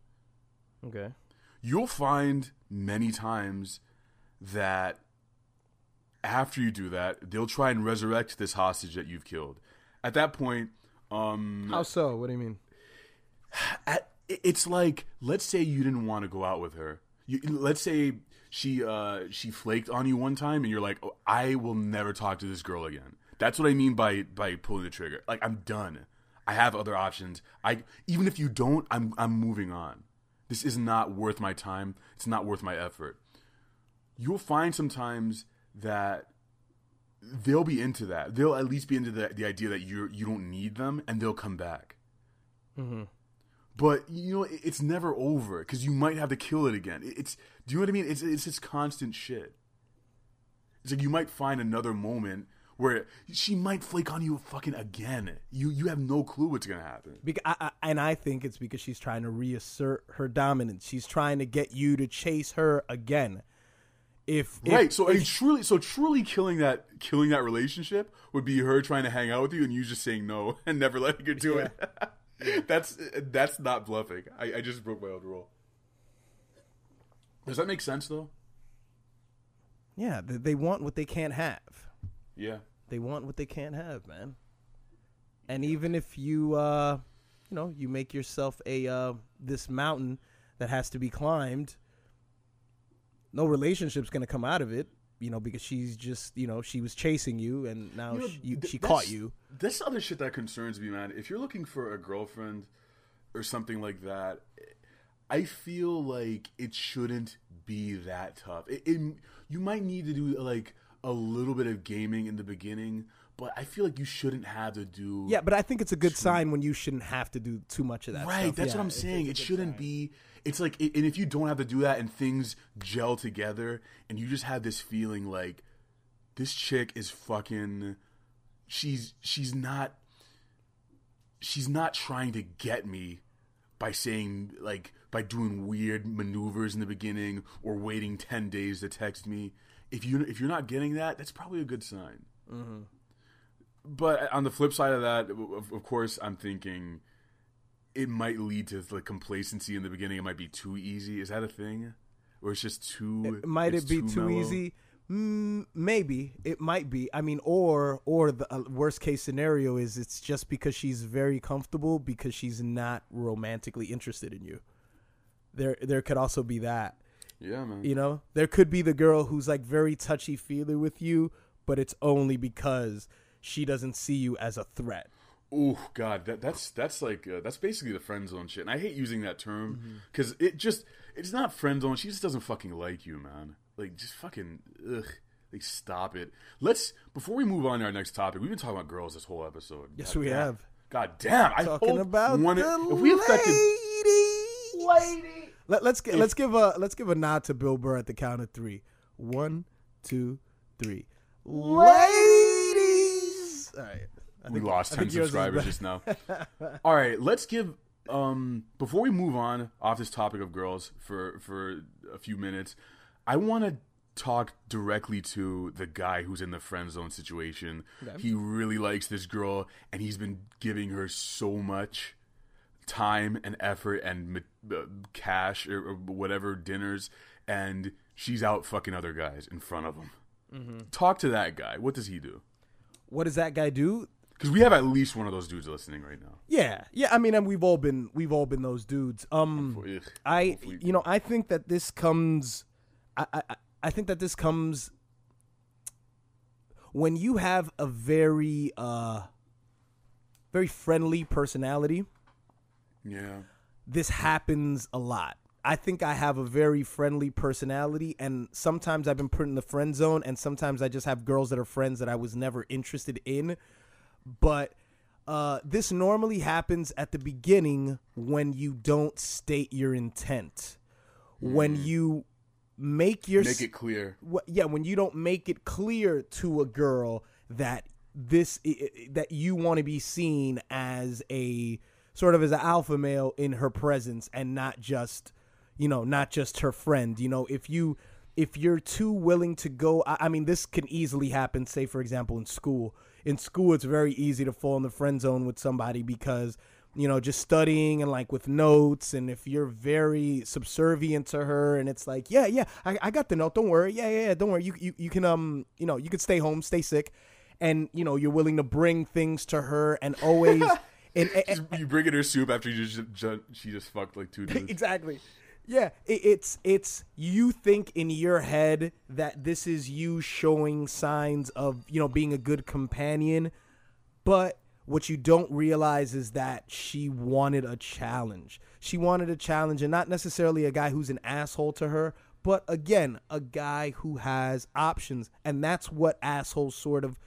Okay. You'll find many times that after you do that, they'll try and resurrect this hostage that you've killed. At that point... How so? What do you mean? It's like, let's say you didn't want to go out with her. Let's say she flaked on you one time, and you're like, oh, I will never talk to this girl again. That's what I mean by pulling the trigger. Like, I'm done. I have other options. Even if you don't, I'm moving on. This is not worth my time. It's not worth my effort. You'll find sometimes that they'll be into that. They'll at least be into the idea that you don't need them, and they'll come back. Mm-hmm. but it's never over because you might have to kill it again. Do you know what I mean? It's this constant shit. It's like you might find another moment where she might flake on you fucking again. You have no clue what's gonna happen. And I think it's because she's trying to reassert her dominance. She's trying to get you to chase her again. Truly killing that relationship would be her trying to hang out with you and you just saying no and never letting her do it. That's not bluffing. I just broke my own rule. Does that make sense though? Yeah, they want what they can't have. Yeah, they want what they can't have, man. And even if you you make yourself this mountain that has to be climbed, no relationship's gonna come out of it, because she's just, she was chasing you and now she caught you. That's other shit that concerns me, man. If you're looking for a girlfriend or something like that, I feel like it shouldn't be that tough. You might need to do like a little bit of gaming in the beginning, but I feel like you shouldn't have to do. Yeah, but I think it's a good sign when you shouldn't have to do too much of that. Right, stuff. That's what I'm saying. It shouldn't be. It's like, and if you don't have to do that and things gel together, and you just have this feeling like this chick is fucking. She's not trying to get me by saying by doing weird maneuvers in the beginning or waiting 10 days to text me. If you're not getting that, that's probably a good sign. Mm-hmm. But on the flip side of that, of course, I'm thinking it might lead to like complacency in the beginning. It might be too easy. Is that a thing? Or it's just too... Might it be too easy? Maybe. It might be. I mean, or the worst case scenario is it's just because she's very comfortable because she's not romantically interested in you. There could also be that. Yeah, man. There could be the girl who's like very touchy-feely with you, but it's only because she doesn't see you as a threat. Oh God, that's basically the friend zone shit, and I hate using that term because it's not friend zone. She just doesn't fucking like you, man. Like, just fucking like stop it. Before we move on to our next topic, we've been talking about girls this whole episode. Yes, we have. God damn, talking about if we affected lady. Let's give a nod to Bill Burr at the count of 3. 1, 2, 3. Ladies. All right. We lost 10 subscribers just now. All right, let's give before we move on off this topic of girls for a few minutes, I want to talk directly to the guy who's in the friend zone situation. Okay. He really likes this girl, and he's been giving her so much time and effort and cash or whatever, dinners, and she's out fucking other guys in front of him. Mm-hmm. Talk to that guy. What does he do? What does that guy do? Because we have at least one of those dudes listening right now. Yeah. I mean, and we've all been those dudes. I think that this comes. I think that this comes when you have a very friendly personality. Yeah. This happens a lot. I think I have a very friendly personality, and sometimes I've been put in the friend zone, and sometimes I just have girls that are friends that I was never interested in. But this normally happens at the beginning when you don't state your intent. When you make it clear. When you don't make it clear to a girl that that you want to be seen as a sort of as an alpha male in her presence and not just her friend. If you're too willing to go, I mean, this can easily happen, say, for example, in school. In school, it's very easy to fall in the friend zone with somebody because, just studying and like with notes. And if you're very subservient to her and it's like, I got the note. Don't worry. Yeah. Don't worry. You can, you could stay home, stay sick. And, you're willing to bring things to her and always. You bring in her soup after she just fucked like 2 dudes. Exactly. Yeah, it's you think in your head that this is you showing signs of, being a good companion, but what you don't realize is that she wanted a challenge. She wanted a challenge, and not necessarily a guy who's an asshole to her, but again, a guy who has options, and that's what assholes sort of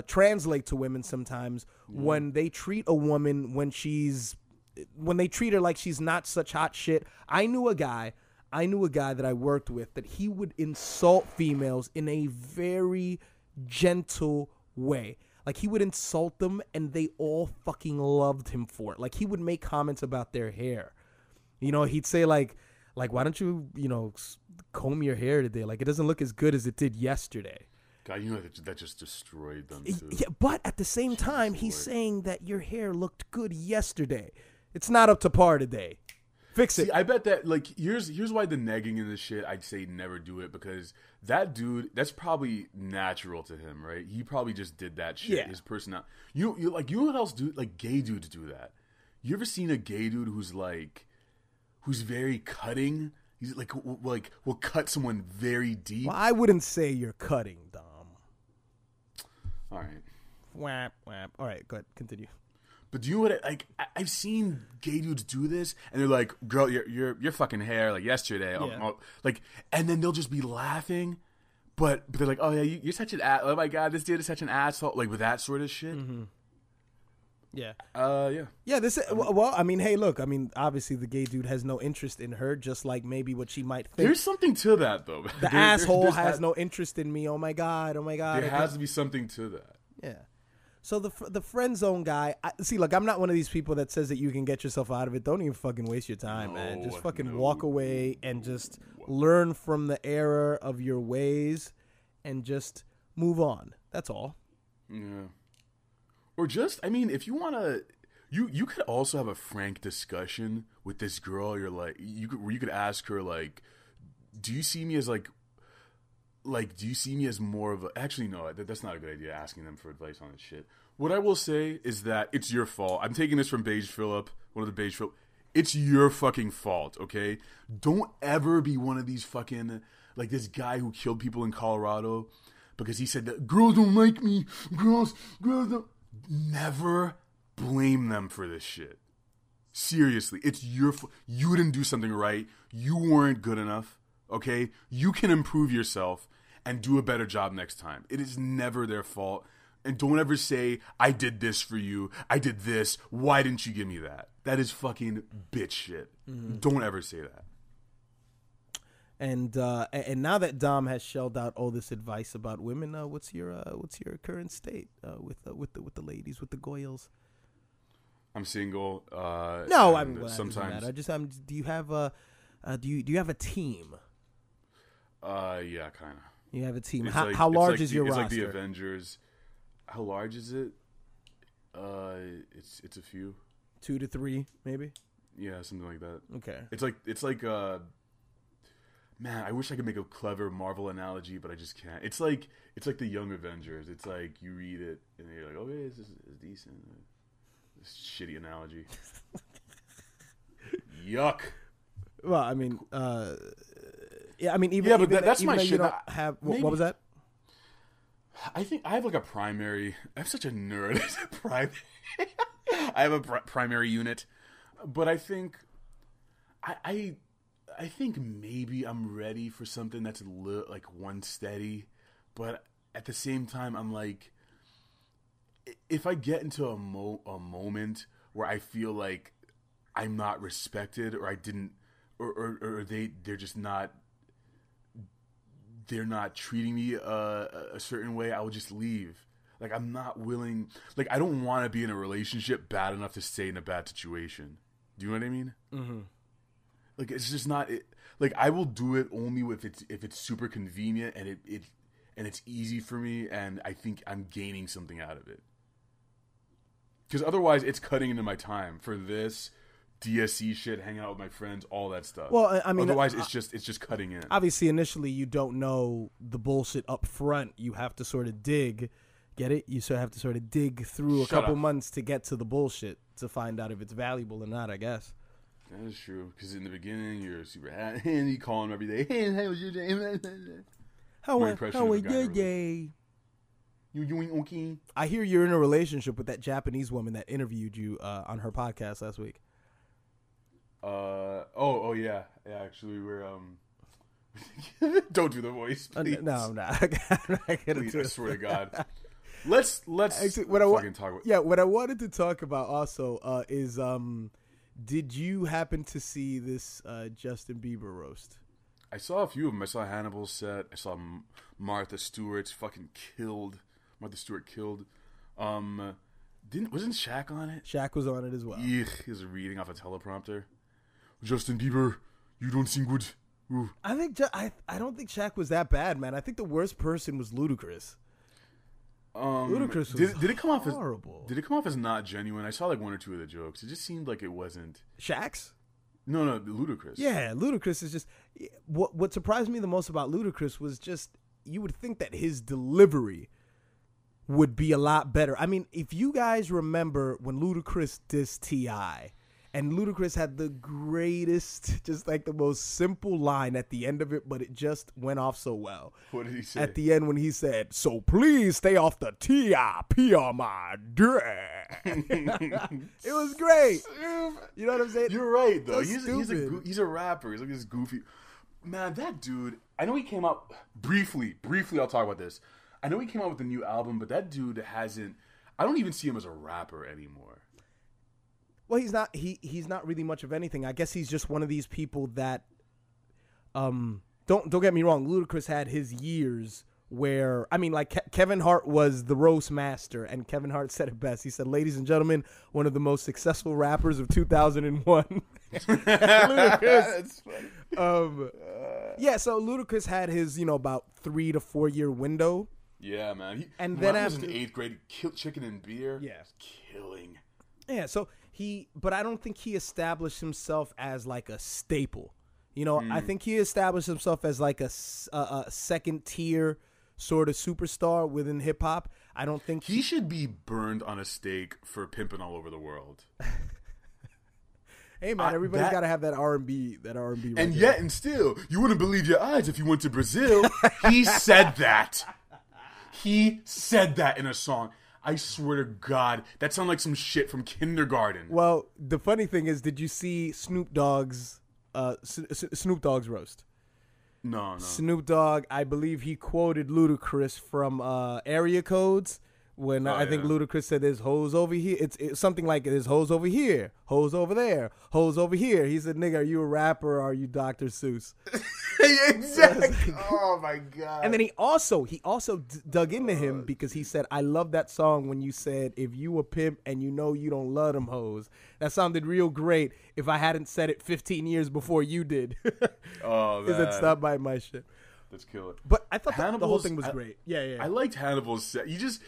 translate to women sometimes when they treat a woman when she's when they treat her like she's not such hot shit. I knew a guy that I worked with that he would insult females in a very gentle way. Like, he would insult them and they all fucking loved him for it. Like, he would make comments about their hair. You know, he'd say like, why don't you, comb your hair today? Like, it doesn't look as good as it did yesterday. God, you know that just destroyed them too. Yeah, but at the same time, he's saying that your hair looked good yesterday. It's not up to par today. Fix it. See, I bet that, like, here's why the negging in this shit, I'd say never do it, because that dude, that's probably natural to him, right? He probably just did that shit. Yeah. His personality. You know what else do? Like, gay dudes do that. You ever seen a gay dude who's very cutting? He's like will cut someone very deep. Well, I wouldn't say you're cutting, Dom. All right. Whap, whap. All right, go ahead. Continue. But do you know what? I've seen gay dudes do this, and they're like, "Girl, your fucking hair like yesterday." Yeah. Like, and then they'll just be laughing, but they're like, "Oh yeah, you're such an ass. Oh my god, this dude is such an asshole." Like with that sort of shit. Mm-hmm. Yeah. Yeah. Yeah. This. Well, I mean, hey, look. I mean, obviously, the gay dude has no interest in her, just like maybe what she might think. There's something to that, though. The asshole has no interest in me. Oh my god. Oh my god. There has to be something to that. Yeah. So the friend zone guy, see, look, I'm not one of these people that says that you can get yourself out of it. Don't even fucking waste your time, man. Just fucking walk away and just learn from the error of your ways and just move on. That's all. Yeah. Or just, I mean, if you want to, you could also have a frank discussion with this girl. You're like, you could ask her, like, do you see me as do you see me as more of a... Actually, no, that's not a good idea, asking them for advice on this shit. What I will say is that it's your fault. I'm taking this from Beige Phillip, one of the Beige Phillip. It's your fucking fault, okay? Don't ever be one of these fucking... Like this guy who killed people in Colorado because he said that girls don't like me. Girls don't... Never blame them for this shit. Seriously, it's your fault. You didn't do something right. You weren't good enough, okay? You can improve yourself and do a better job next time. It is never their fault. And don't ever say, I did this for you. I did this. Why didn't you give me that? That is fucking bitch shit. Mm-hmm. Don't ever say that. And now that Dom has shelled out all this advice about women, what's your current state with the ladies, with the goyles? I'm single. No, I mean, sometimes. Do you have a team? Yeah, kind of. You have a team. How large is your roster? It's like the Avengers. How large is it? It's a few. 2 to 3, maybe. Yeah, something like that. Okay. It's like man, I wish I could make a clever Marvel analogy, but I just can't. It's like the Young Avengers. It's like you read it and you're like, okay, this is decent. This shitty analogy. Yuck. Well, I mean, yeah, I mean, that's my shit. What was that? I think I have like a primary. I'm such a nerd. I have a primary unit, but I think I think maybe I'm ready for something that's like one steady, but at the same time, I'm like, if I get into a moment where I feel like I'm not respected, or I didn't, or they're just not. They're not treating me a certain way, I will just leave. Like, I'm not willing... Like, I don't want to be in a relationship bad enough to stay in a bad situation. Do you know what I mean? Mm-hmm. Like, it's just not... Like, I will do it only if it's super convenient and it's easy for me, and I think I'm gaining something out of it. Because otherwise, it's cutting into my time for this... DSC shit, hanging out with my friends, all that stuff. Well, I mean, otherwise it's just cutting in. Obviously, initially you don't know the bullshit up front. You have to sort of dig. Get it? You have to sort of dig through a couple months to get to the bullshit to find out if it's valuable or not, I guess. That is true. Because in the beginning, you're super happy and you call him every day. Hey, how was your day? How was your day? You doing okay? I hear you're in a relationship with that Japanese woman that interviewed you on her podcast last week. Yeah. Actually, we're don't do the voice, please. No, I'm not. I'm not gonna please, do I it. swear to God. Let's actually, fucking talk about. Yeah, what I wanted to talk about also is Did you happen to see this Justin Bieber roast? I saw a few of them. I saw Hannibal's set. I saw Martha Stewart's fucking killed. Martha Stewart killed. Wasn't Shaq on it? Shaq was on it as well. He was reading off a teleprompter. Justin Bieber, you don't sing good. Ooh. I don't think Shaq was that bad, man. I think the worst person was Ludacris. Ludacris was did it come off horrible. Did it come off as not genuine? I saw like one or two of the jokes. It just seemed like it wasn't. Shaq's? No, Ludacris. Yeah, Ludacris is just what surprised me the most about Ludacris was just you would think that his delivery would be a lot better. I mean, if you guys remember when Ludacris dissed T.I., and Ludacris had the greatest, just like the most simple line at the end of it, but it just went off so well. What did he say? At the end when he said, "So please stay off the T.I.P. on my dick." It was great. You know what I'm saying? You're right, though. So He's a rapper. He's like this goofy. Man, that dude, I know he came out, briefly, I'll talk about this. I know he came out with a new album, but that dude I don't even see him as a rapper anymore. Well, he's not. He's not really much of anything. I guess he's just one of these people that, don't get me wrong. Ludacris had his years where, I mean, like Kevin Hart was the roast master, and Kevin Hart said it best. He said, "Ladies and gentlemen, one of the most successful rappers of 2001." Ludacris. That's funny. Yeah. So Ludacris had his, about 3 to 4 year window. Yeah, man. And when then I was after in 8th grade, killed chicken and beer. Yeah. Killing. Yeah, so but I don't think he established himself as like a staple. I think he established himself as like a second tier sort of superstar within hip hop. I don't think he should be burned on a stake for pimping all over the world. Hey man, everybody's got to have that R&B. And yet, and still, you wouldn't believe your eyes if you went to Brazil. He said that. He said that in a song. I swear to God, that sounded like some shit from kindergarten. Well, the funny thing is, did you see Snoop Dogg's roast? No. Snoop Dogg, I believe he quoted Ludacris from Area Codes when I think Ludacris said there's hoes over here. It's something like there's hoes over here, hoes over there, hoes over here. He said, "Nigga, are you a rapper or are you Dr. Seuss?" Exactly. Oh my God. And then he also dug into him because he said, "I love that song when you said if you a pimp and you know you don't love them hoes. That sounded real great if I hadn't said it 15 years before you did." Oh man. He said, "Stop by my shit." Let's kill it. But I thought the whole thing was great. Yeah. I liked Hannibal's set. He just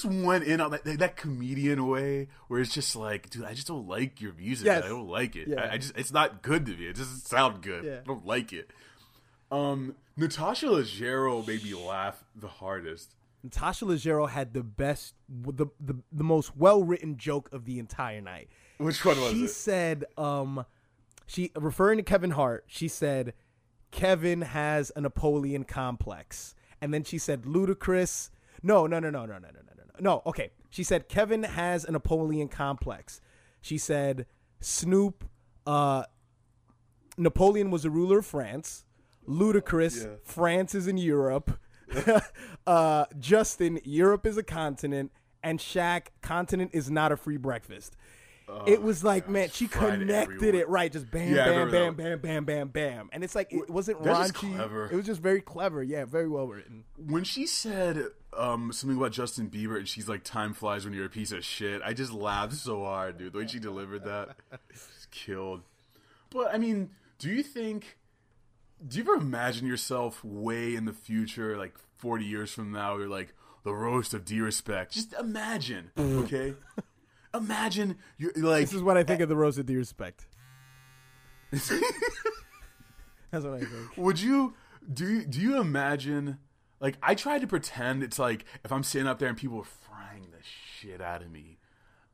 went in on that comedian way where it's just like, dude, I just don't like your music. Yes. I don't like it. Yeah. It's not good to me. It doesn't sound good. Yeah. I don't like it. Natasha Leggero made me laugh the hardest. Natasha Leggero had the best, the most well-written joke of the entire night. Which one was it? She said, she referring to Kevin Hart, she said, "Kevin has a Napoleon complex." And then she said, "Ludacris." No. Okay. She said, "Kevin has a Napoleon complex." She said, "Snoop, Napoleon was a ruler of France. Ludacris, France is in Europe. Justin, Europe is a continent. And Shaq, continent is not a free breakfast." It was like, man, she connected it right. Just bam, bam. And it's like, it wasn't raunchy. It was just very clever. Yeah, very well written. When she said something about Justin Bieber and she's like, "Time flies when you're a piece of shit," I just laughed so hard, dude. The way she delivered that, just killed. But, I mean, do you ever imagine yourself way in the future, like 40 years from now, you're like, the roast of D.Respect? Just imagine, okay? Imagine you're like. This is what I think of the roast of D.Respect. That's what I think. Would you do you imagine? Like, I tried to pretend it's like if I'm sitting up there and people are frying the shit out of me,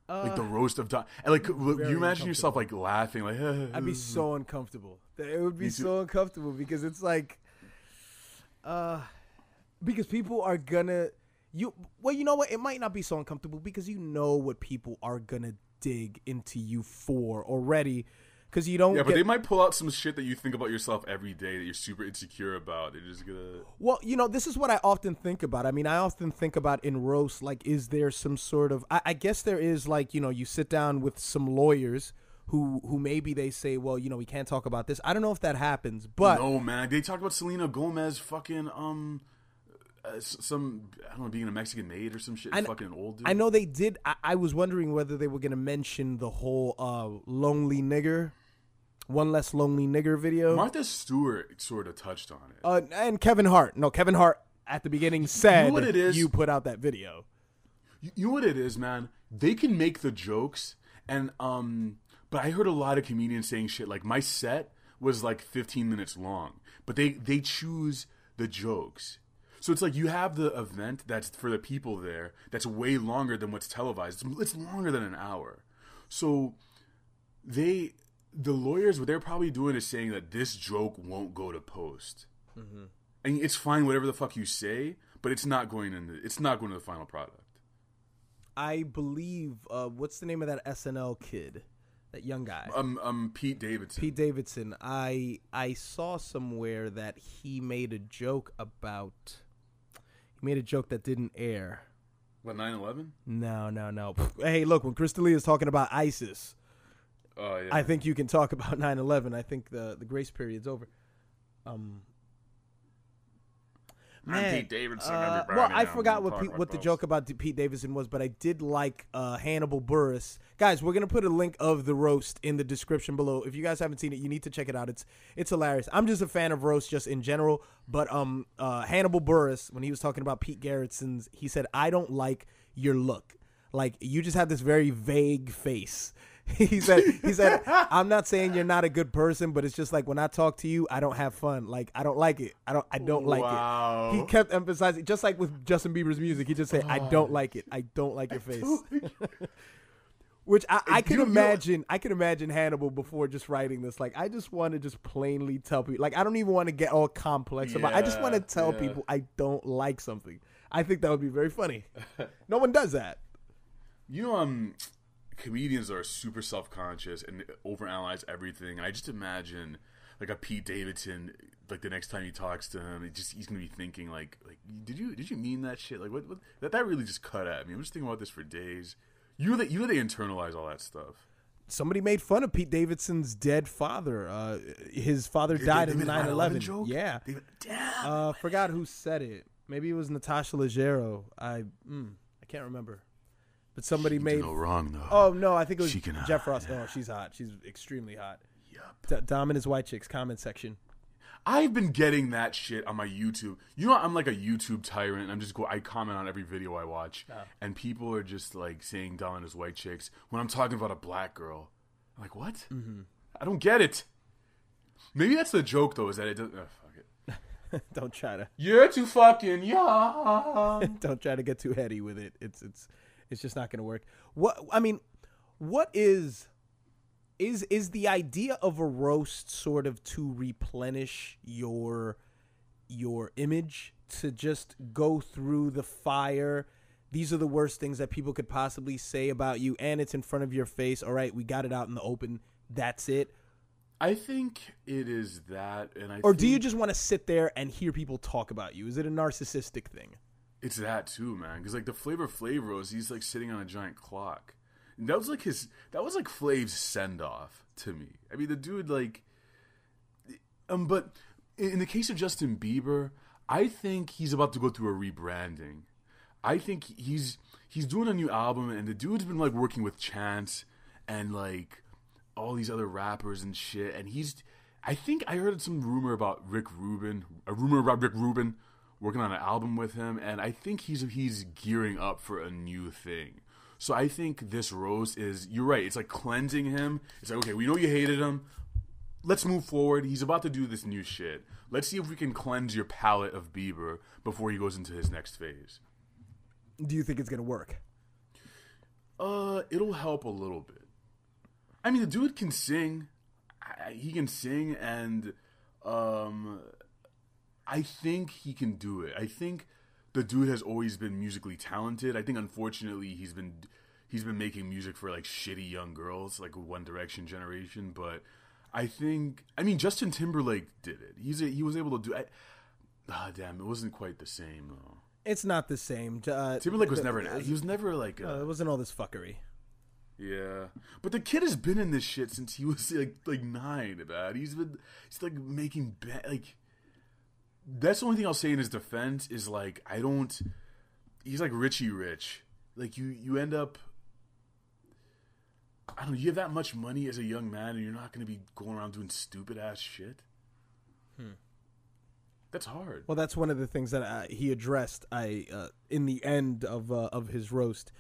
like the roast of Don. And like, you imagine yourself like laughing, like I'd be so uncomfortable. It would be so uncomfortable because it's like, because people are gonna. You know what? It might not be so uncomfortable because you know what people are gonna dig into you for already, because you don't. Yeah, but they might pull out some shit that you think about yourself every day that you're super insecure about. They're just gonna. Well, this is what I often think about. I mean, I often think about in roast, like, is there some sort of? I guess there is, like, you sit down with some lawyers who maybe they say, well, you know, we can't talk about this. I don't know if that happens, but no, man, they talked about Selena Gomez fucking some, I don't know, being a Mexican maid or some shit. Fucking an old dude. I know they did. I was wondering whether they were gonna mention the whole lonely nigger, one less lonely nigger video. Martha Stewart sort of touched on it, and Kevin Hart. No, Kevin Hart at the beginning said, you know what it is? You put out that video. You know what it is, man? They can make the jokes, and but I heard a lot of comedians saying shit like my set was like 15 minutes long, but they choose the jokes. So it's like you have the event that's for the people there that's way longer than what's televised. It's longer than an hour. So the lawyers, what they're probably doing is saying that this joke won't go to post. Mm-hmm. And it's fine whatever the fuck you say, but it's not going to the final product. I believe what's the name of that SNL kid? That young guy. Pete Davidson. Pete Davidson. I saw somewhere that he made a joke about. He made a joke that didn't air. What, 9/11? No. Hey, look, when Chris D'Elia is talking about ISIS, yeah. I think you can talk about 9/11. I think the grace period's over. Man, I'm Pete Davidson. well, I forgot what the joke about Pete Davidson was, but I did like Hannibal Buress. Guys, we're gonna put a link of the roast in the description below. If you guys haven't seen it, you need to check it out. It's hilarious. I'm just a fan of roast just in general, but Hannibal Buress, when he was talking about Pete Garrison's, he said, "I don't like your look. Like you just have this very vague face." He said, I'm not saying you're not a good person, but it's just like when I talk to you, I don't have fun. Like I don't like it. I don't like it. He kept emphasizing, just like with Justin Bieber's music, he just said, I don't like it. I don't like your face. Which I can imagine. I can imagine Hannibal before just writing this. Like I just want to just plainly tell people. Like I don't even want to get all complex about. I just want to tell people I don't like something. I think that would be very funny. No one does that. You know, comedians are super self-conscious and overanalyze everything. And I just imagine like a Pete Davidson, like the next time he talks to him, he's gonna be thinking like did you mean that shit? Like what that really just cut at me. I'm just thinking about this for days. You know they internalize all that stuff. Somebody made fun of Pete Davidson's dead father. His father died in 9/11. Yeah. Forgot who said it. Maybe it was Natasha Leggero. I can't remember. But somebody made no wrong though. Oh no, I think it was she Jeff Ross. Oh, she's hot. She's extremely hot. Yup. Dom and his white chicks comment section. I've been getting that shit on my YouTube. You know, I'm like a YouTube tyrant. I comment on every video I watch, and people are just like saying Dom and his white chicks when I'm talking about a black girl. I'm like, what? Mm-hmm. I don't get it. Maybe that's the joke though. Is that it doesn't? Fuck it. Don't try to. You're too fucking young. Don't try to get too heady with it. It's just not going to work. What is the idea of a roast sort of to replenish your image, to just go through the fire? These are the worst things that people could possibly say about you, and it's in front of your face. All right, we got it out in the open. That's it. I think it is that, or do you just want to sit there and hear people talk about you? Is it a narcissistic thing? It's that too, man. Because like the Flavor Flav roast, he's like sitting on a giant clock. And that was like Flav's send off to me. I mean, the dude like, but in the case of Justin Bieber, I think he's about to go through a rebranding. I think he's doing a new album, and the dude's been like working with Chance and like all these other rappers and shit. And I think I heard some rumor about Rick Rubin working on an album with him, and I think he's gearing up for a new thing. So I think this roast is, you're right, it's like cleansing him. It's like, okay, we know you hated him. Let's move forward. He's about to do this new shit. Let's see if we can cleanse your palate of Bieber before he goes into his next phase. Do you think it's going to work? It'll help a little bit. I mean, the dude can sing. He can sing, and I think he can do it. I think the dude has always been musically talented. I think unfortunately he's been making music for like shitty young girls, like One Direction generation. But I mean Justin Timberlake did it. He was able to do it. Damn, it wasn't quite the same though. It's not the same. Timberlake was never he was never like it wasn't all this fuckery. Yeah, but the kid has been in this shit since he was like 9, man. He's like making like. That's the only thing I'll say in his defense is like he's like Richie Rich. Like you end up. I don't know. You have that much money as a young man, and you're not going to be going around doing stupid ass shit. That's hard. Well, that's one of the things that he addressed. In the end of his roast.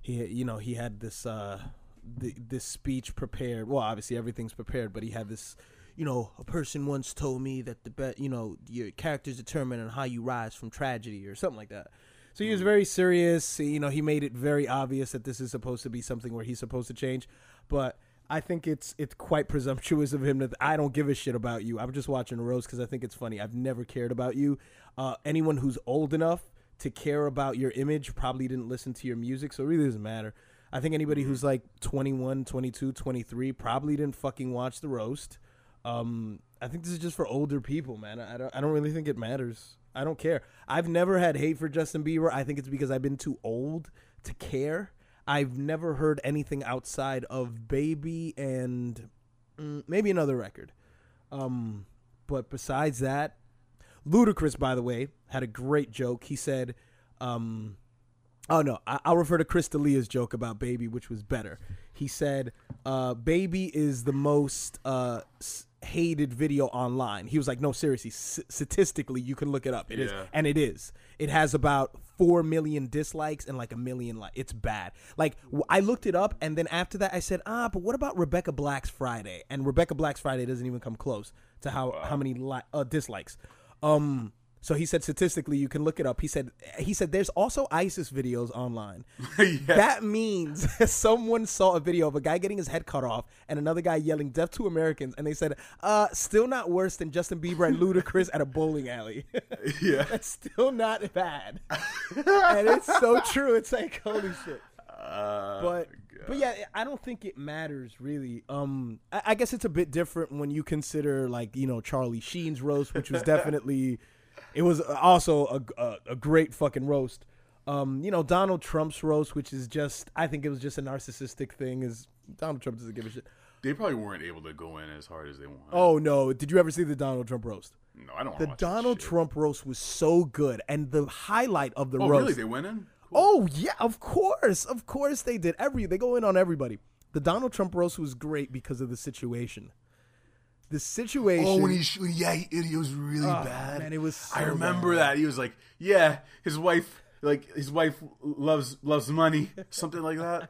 He had this this speech prepared. Well, obviously everything's prepared, but he had this. A person once told me that your character's determined on how you rise from tragedy or something like that. So he was very serious. He made it very obvious that this is supposed to be something where he's supposed to change. But I think it's quite presumptuous of him that I don't give a shit about you. I'm just watching a roast because I think it's funny. I've never cared about you. Anyone who's old enough to care about your image probably didn't listen to your music, so it really doesn't matter. I think anybody who's like 21, 22, 23 probably didn't fucking watch the roast. I think this is just for older people, man. I don't really think it matters. I don't care. I've never had hate for Justin Bieber. I think it's because I've been too old to care. I've never heard anything outside of Baby and maybe another record. But besides that, Ludacris, by the way, had a great joke. He said, I'll refer to Chris D'Elia's joke about Baby, which was better. He said, Baby is the most hated video online. He was like, no, seriously, statistically, you can look it up. It is, and it is. It has about 4 million dislikes and like 1 million likes. It's bad. Like, I looked it up, and then after that, I said, but what about Rebecca Black's Friday? And Rebecca Black's Friday doesn't even come close to how many dislikes. So he said statistically you can look it up. He said there's also ISIS videos online. Yes. That means someone saw a video of a guy getting his head cut off and another guy yelling "Death to Americans," and they said, still not worse than Justin Bieber and Ludacris at a bowling alley. Yeah. That's still not bad. And it's so true. It's like, holy shit. But yeah, I don't think it matters really. I guess it's a bit different when you consider like, Charlie Sheen's roast, which was definitely, it was also a great fucking roast. Donald Trump's roast, which is just, I think it was just a narcissistic thing, is Donald Trump doesn't give a shit. They probably weren't able to go in as hard as they wanted. Oh no, did you ever see the Donald Trump roast? No, I don't want to watch the Donald Trump roast was so good, and the highlight of the roast. Oh really? They went in? Cool. Oh yeah, of course they did. They go in on everybody. The Donald Trump roast was great because of the situation. The situation. Oh, when it was really bad. Man, it was. So I remember that he was like, yeah, his wife loves money, something like that.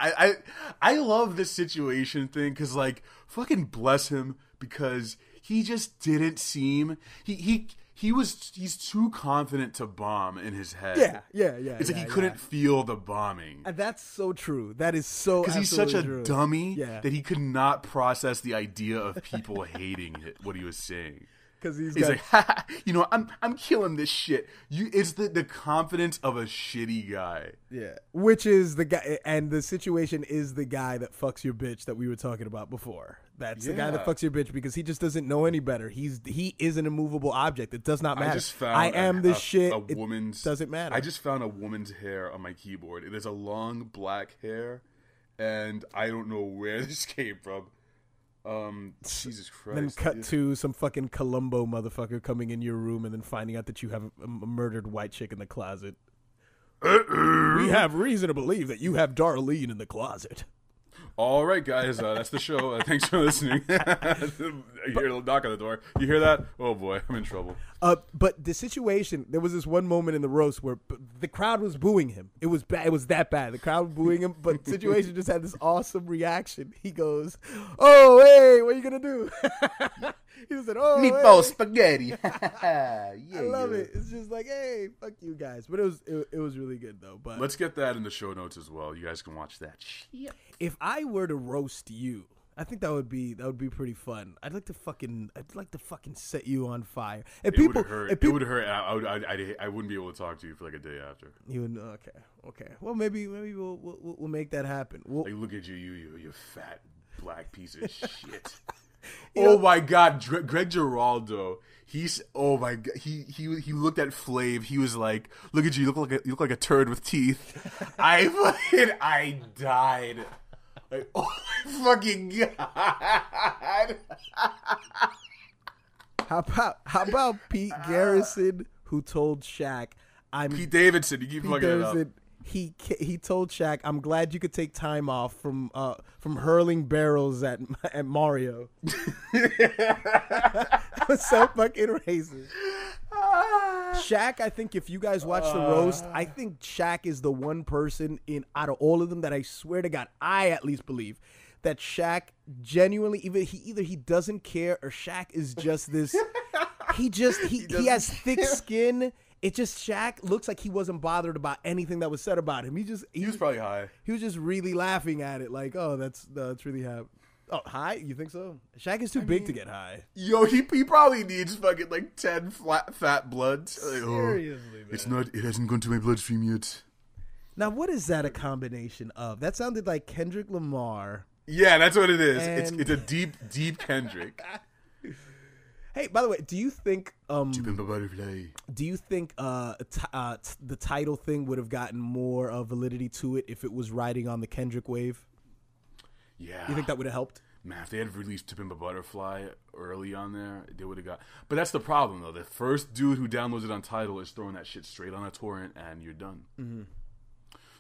I love this situation thing because like fucking bless him, because he just didn't seem he's too confident to bomb in his head. Yeah. It's like he couldn't feel the bombing. And that's so true. That is so, because he's such a true. dummy that he could not process the idea of people hating what he was saying. Because he's like, I'm killing this shit. It's the confidence of a shitty guy. Yeah, which is the guy, and the situation is the guy that fucks your bitch that we were talking about before. That's the guy that fucks your bitch because he just doesn't know any better. He is an immovable object. It does not matter. I just found it doesn't matter. I just found a woman's hair on my keyboard. It is a long black hair, and I don't know where this came from. Jesus Christ. Then cut to some fucking Columbo motherfucker coming in your room and then finding out that you have a murdered white chick in the closet. We have reason to believe that you have Darlene in the closet. All right, guys, that's the show. Thanks for listening. You hear a little knock on the door. You hear that? Oh, boy, I'm in trouble. But the situation, there was this one moment in the roast where the crowd was booing him. It was bad. It was that bad. The crowd was booing him, but the situation just had this awesome reaction. He goes, "Oh, hey, what are you going to do?" He said, "Oh, meatball spaghetti." I love it. It's just like, hey, fuck you guys. But it was really good, though. But let's get that in the show notes as well. You guys can watch that. If I were to roast you, I think that would be pretty fun. I'd like to fucking set you on fire. And it would hurt. It would hurt. I wouldn't be able to talk to you for like a day after. You would, okay. Well, maybe we'll make that happen. Like, look at you fat black piece of shit. My God, Greg Giraldo. He's oh my god. He looked at Flav. He was like, "Look at you. You look like a turd with teeth." I died. Like, oh my fucking god. How about Pete Garrison, who told Shaq, Pete Davidson. You keep fucking it up. He told Shaq, "I'm glad you could take time off from hurling barrels at Mario." That was so fucking racist. Shaq, I think if you guys watch the roast, I think Shaq is the one person out of all of them that I swear to God, I at least believe that Shaq genuinely either he doesn't care or Shaq is just this. He has thick skin. It just Shaq looks like he wasn't bothered about anything that was said about him. He was probably high. He was just really laughing at it, like, oh, that's really high. Oh, high? You think so? Shaq is too big to get high. Yo, he probably needs fucking like 10 fat bloods. Like, Seriously, man. It hasn't gone to my bloodstream yet. Now, what is that a combination of? That sounded like Kendrick Lamar. Yeah, that's what it is. It's a deep Kendrick. Hey, by the way, do you think Butterfly. do you think the title thing would have gotten more validity to it if it was riding on the Kendrick wave? Yeah. You think that would have helped? Man, if they had released To Pimp a Butterfly early on there, they would have got. But that's the problem, though. The first dude who downloads it on Tidal is throwing that shit straight on a torrent, and you're done. Mm-hmm.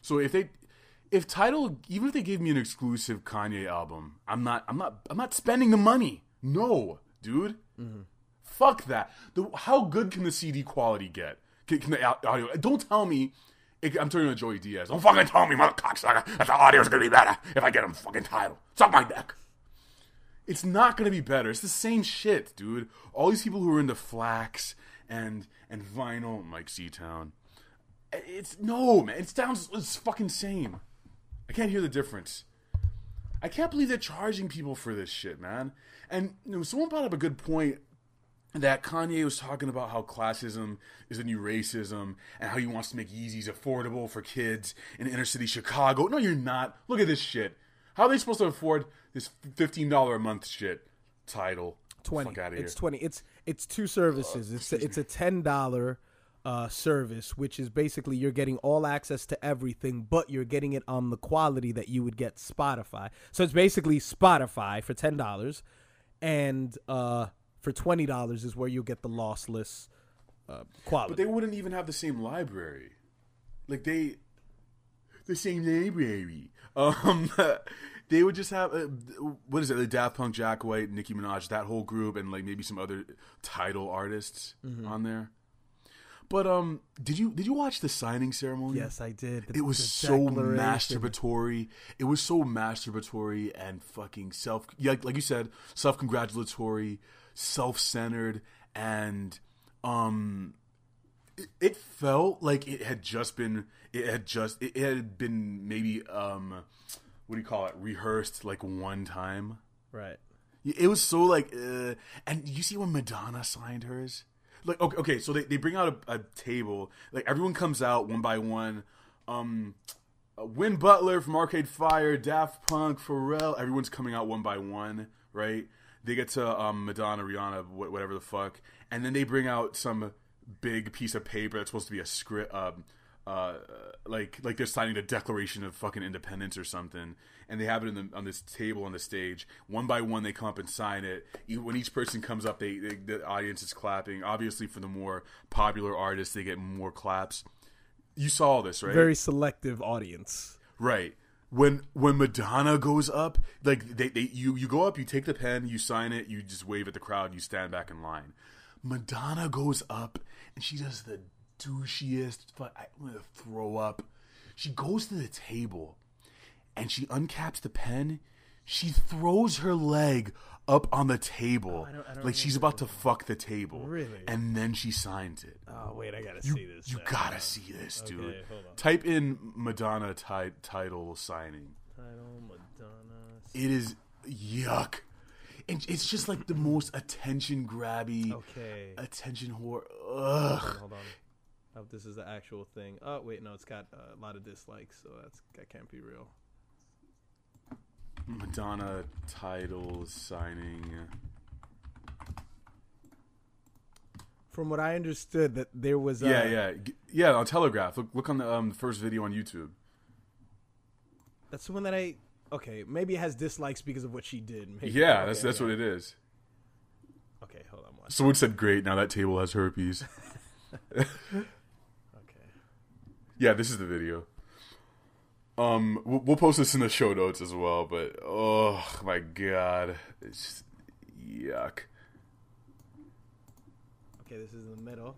So if Tidal, even if they gave me an exclusive Kanye album, I'm not spending the money. No, dude. Mm-hmm. Fuck that. How good can the CD quality get? Can the audio? Don't tell me. I'm turning to Joey Diaz. Don't fucking tell me, mother cocksucker, that the audio's gonna be better if I get him fucking Tidal. Suck my dick. It's not gonna be better. It's the same shit, dude. All these people who are into Flax and vinyl, Mike Seatown. No, man. It's fucking same. I can't hear the difference. I can't believe they're charging people for this shit, man. And someone brought up a good point that Kanye was talking about how classism is the new racism and how he wants to make Yeezys affordable for kids in inner city Chicago. No, you're not. Look at this shit. How are they supposed to afford this $15 a month shit? Tidal? 20. Fuck out of here. It's 20. It's two services. It's a $10 service, which is basically you're getting all access to everything, but you're getting it on the quality that you would get Spotify. So it's basically Spotify for $10, and for $20 is where you'll get the lossless quality. But they wouldn't even have the same library. Like the same library. They would just have what is it? The Daft Punk, Jack White, Nicki Minaj, that whole group, and like maybe some other Tidal artists on there. But did you watch the signing ceremony? Yes, I did. It was so masturbatory. It was so masturbatory and fucking like you said, self-congratulatory, self-centered, and it felt like it had been maybe what do you call it? Rehearsed like one time. Right. It was so like and you see when Madonna signed hers? Like okay, so they bring out a table. Like everyone comes out one by one. Win Butler from Arcade Fire, Daft Punk, Pharrell. Everyone's coming out one by one, right? They get to Madonna, Rihanna, whatever the fuck, and then they bring out some big piece of paper that's supposed to be a script. Like they're signing the Declaration of fucking Independence or something, and they have it on this table on the stage. One by one, they come up and sign it. When each person comes up, the audience is clapping. Obviously, for the more popular artists, they get more claps. You saw this, right? Very selective audience, right? When Madonna goes up, like you go up, you take the pen, you sign it, you just wave at the crowd, you stand back in line. Madonna goes up and she does the douchiest. I'm gonna throw up. She goes to the table and she uncaps the pen. She throws her leg up on the table like she's about to fuck the table. Really? And then she signs it. Oh wait, I gotta see this. You gotta see this, dude. Okay, hold on. Type in Madonna title signing. Title Madonna. It is yuck. And it's just like the most attention grabby, attention whore. Ugh. Hold on. Oh, this is the actual thing. Oh wait, no, it's got a lot of dislikes, so that can't be real. Madonna title signing. From what I understood, that there was yeah. On Telegraph. Look on the first video on YouTube. That's the one that maybe it has dislikes because of what she did. Maybe. Yeah, that's what it is. Okay, hold on. Someone said, "Great, now that table has herpes." Okay. Yeah, this is the video. We'll post this in the show notes as well. But oh my god, it's just, yuck. Okay, this is in the middle.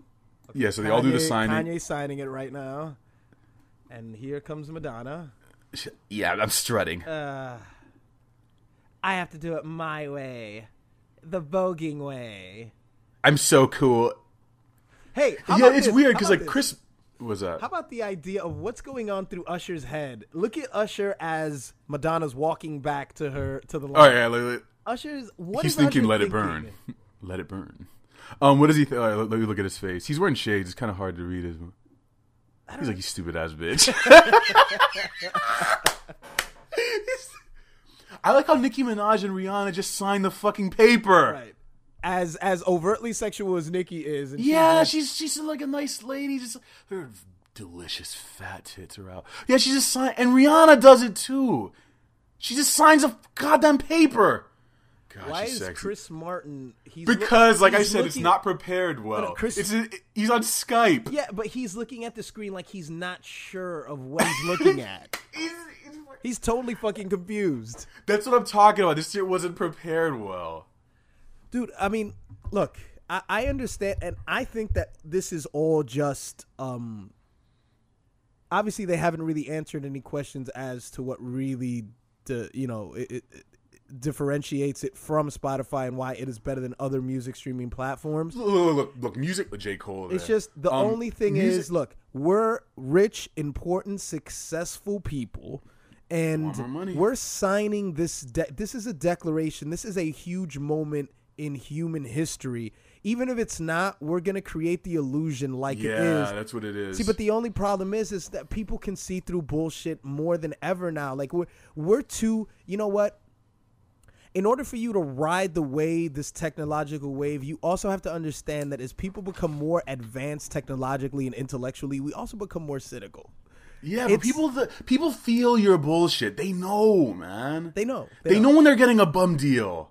Okay, yeah, so they all do the signing. Kanye's signing it right now, and here comes Madonna. Yeah, I'm strutting. I have to do it my way, the voguing way. I'm so cool. Hey, it's weird because like Chris. What's that? How about the idea of what's going on through Usher's head? Look at Usher as Madonna's walking back to the line. Oh yeah, Usher's. He's thinking, "Let it burn, let it burn." What does he think? Let me look at his face. He's wearing shades. It's kind of hard to read. He's like, "You stupid ass bitch." I like how Nicki Minaj and Rihanna just signed the fucking paper. Right. As overtly sexual as Nicki is. And she's like a nice lady. Just her delicious fat tits are out. Yeah, she just signed, and Rihanna does it too. She just signs a goddamn paper. God, why she's is sexy. Chris Martin? Like I said, it's not prepared well. He's on Skype. Yeah, but he's looking at the screen like he's not sure of what he's looking at. He's totally fucking confused. That's what I'm talking about. This shit wasn't prepared well. Dude, I mean, look, I understand, and I think that this is all just, obviously they haven't really answered any questions as to what really, it differentiates it from Spotify and why it is better than other music streaming platforms. Look, music with J. Cole. It's just, the only thing is, look, we're rich, important, successful people, and we're signing this. This is a declaration. This is a huge moment in human history. Even if it's not, we're going to create the illusion like it is. Yeah, that's what it is. See, but the only problem is that people can see through bullshit more than ever now. Like, we're too, you know what? In order for you to ride the wave, this technological wave, you also have to understand that as people become more advanced technologically and intellectually, we also become more cynical. Yeah, but people feel your bullshit. They know, man. They know. They know when they're getting a bum deal.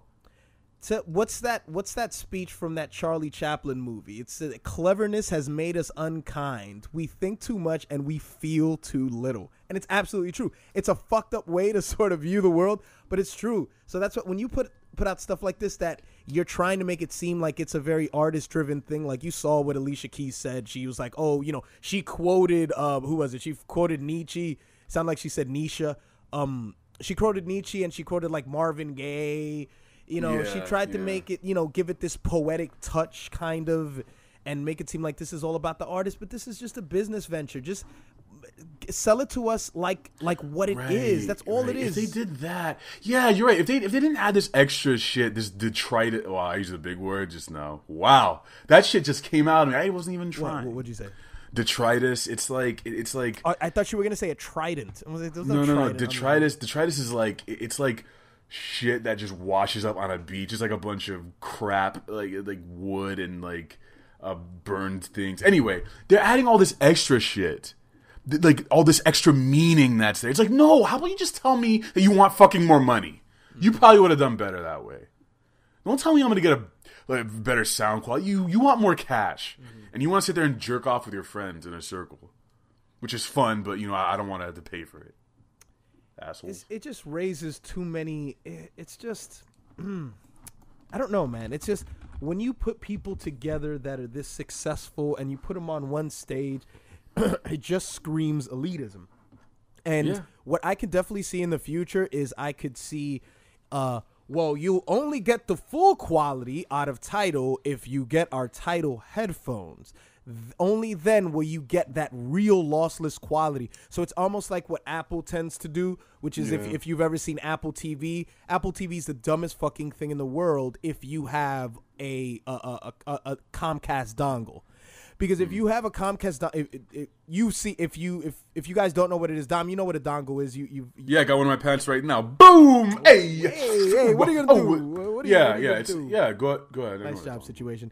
So what's that speech from that Charlie Chaplin movie? It's that cleverness has made us unkind. We think too much and we feel too little. And it's absolutely true. It's a fucked up way to sort of view the world, but it's true. So that's what, when you put out stuff like this, that you're trying to make it seem like it's a very artist-driven thing. Like you saw what Alicia Keys said. She was like, oh, she quoted, who was it? She quoted Nietzsche. Sounded like she said Nietzsche. She quoted Nietzsche and she quoted like Marvin Gaye. She tried to make it, give it this poetic touch kind of, and make it seem like this is all about the artist, but this is just a business venture. Just sell it to us like what it is. That's all it is. If they did that, yeah, you're right. If they didn't add this extra shit, this detritus. Well, I used a big word just now. Wow, that shit just came out. I wasn't even trying. What would you say? Detritus. It's like. I thought you were gonna say a trident. I was like, no. Detritus. Detritus is like it's like shit that just washes up on a beach. It's like a bunch of crap, like wood and like burned things. Anyway, they're adding all this extra shit, like all this extra meaning that's there. It's like, no, how about you just tell me that you want fucking more money? You probably would have done better that way. Don't tell me I'm gonna get a better sound quality. You want more cash, and you want to sit there and jerk off with your friends in a circle, which is fun, but I don't want to have to pay for it. Assholes. It just raises too many. It's just, I don't know, man. It's just when you put people together that are this successful and you put them on one stage, it just screams elitism. And what I could definitely see in the future is I could see, well, you only get the full quality out of Tidal if you get our Tidal headphones. Only then will you get that real lossless quality. So it's almost like what Apple tends to do, which is if you've ever seen Apple TV. Apple TV is the dumbest fucking thing in the world if you have a Comcast dongle. Because if you have a Comcast, if you guys don't know what it is, Dom, you know what a dongle is. I got one in my pants right now. Boom! Hey, what are you gonna do? Go ahead. Nice job situation.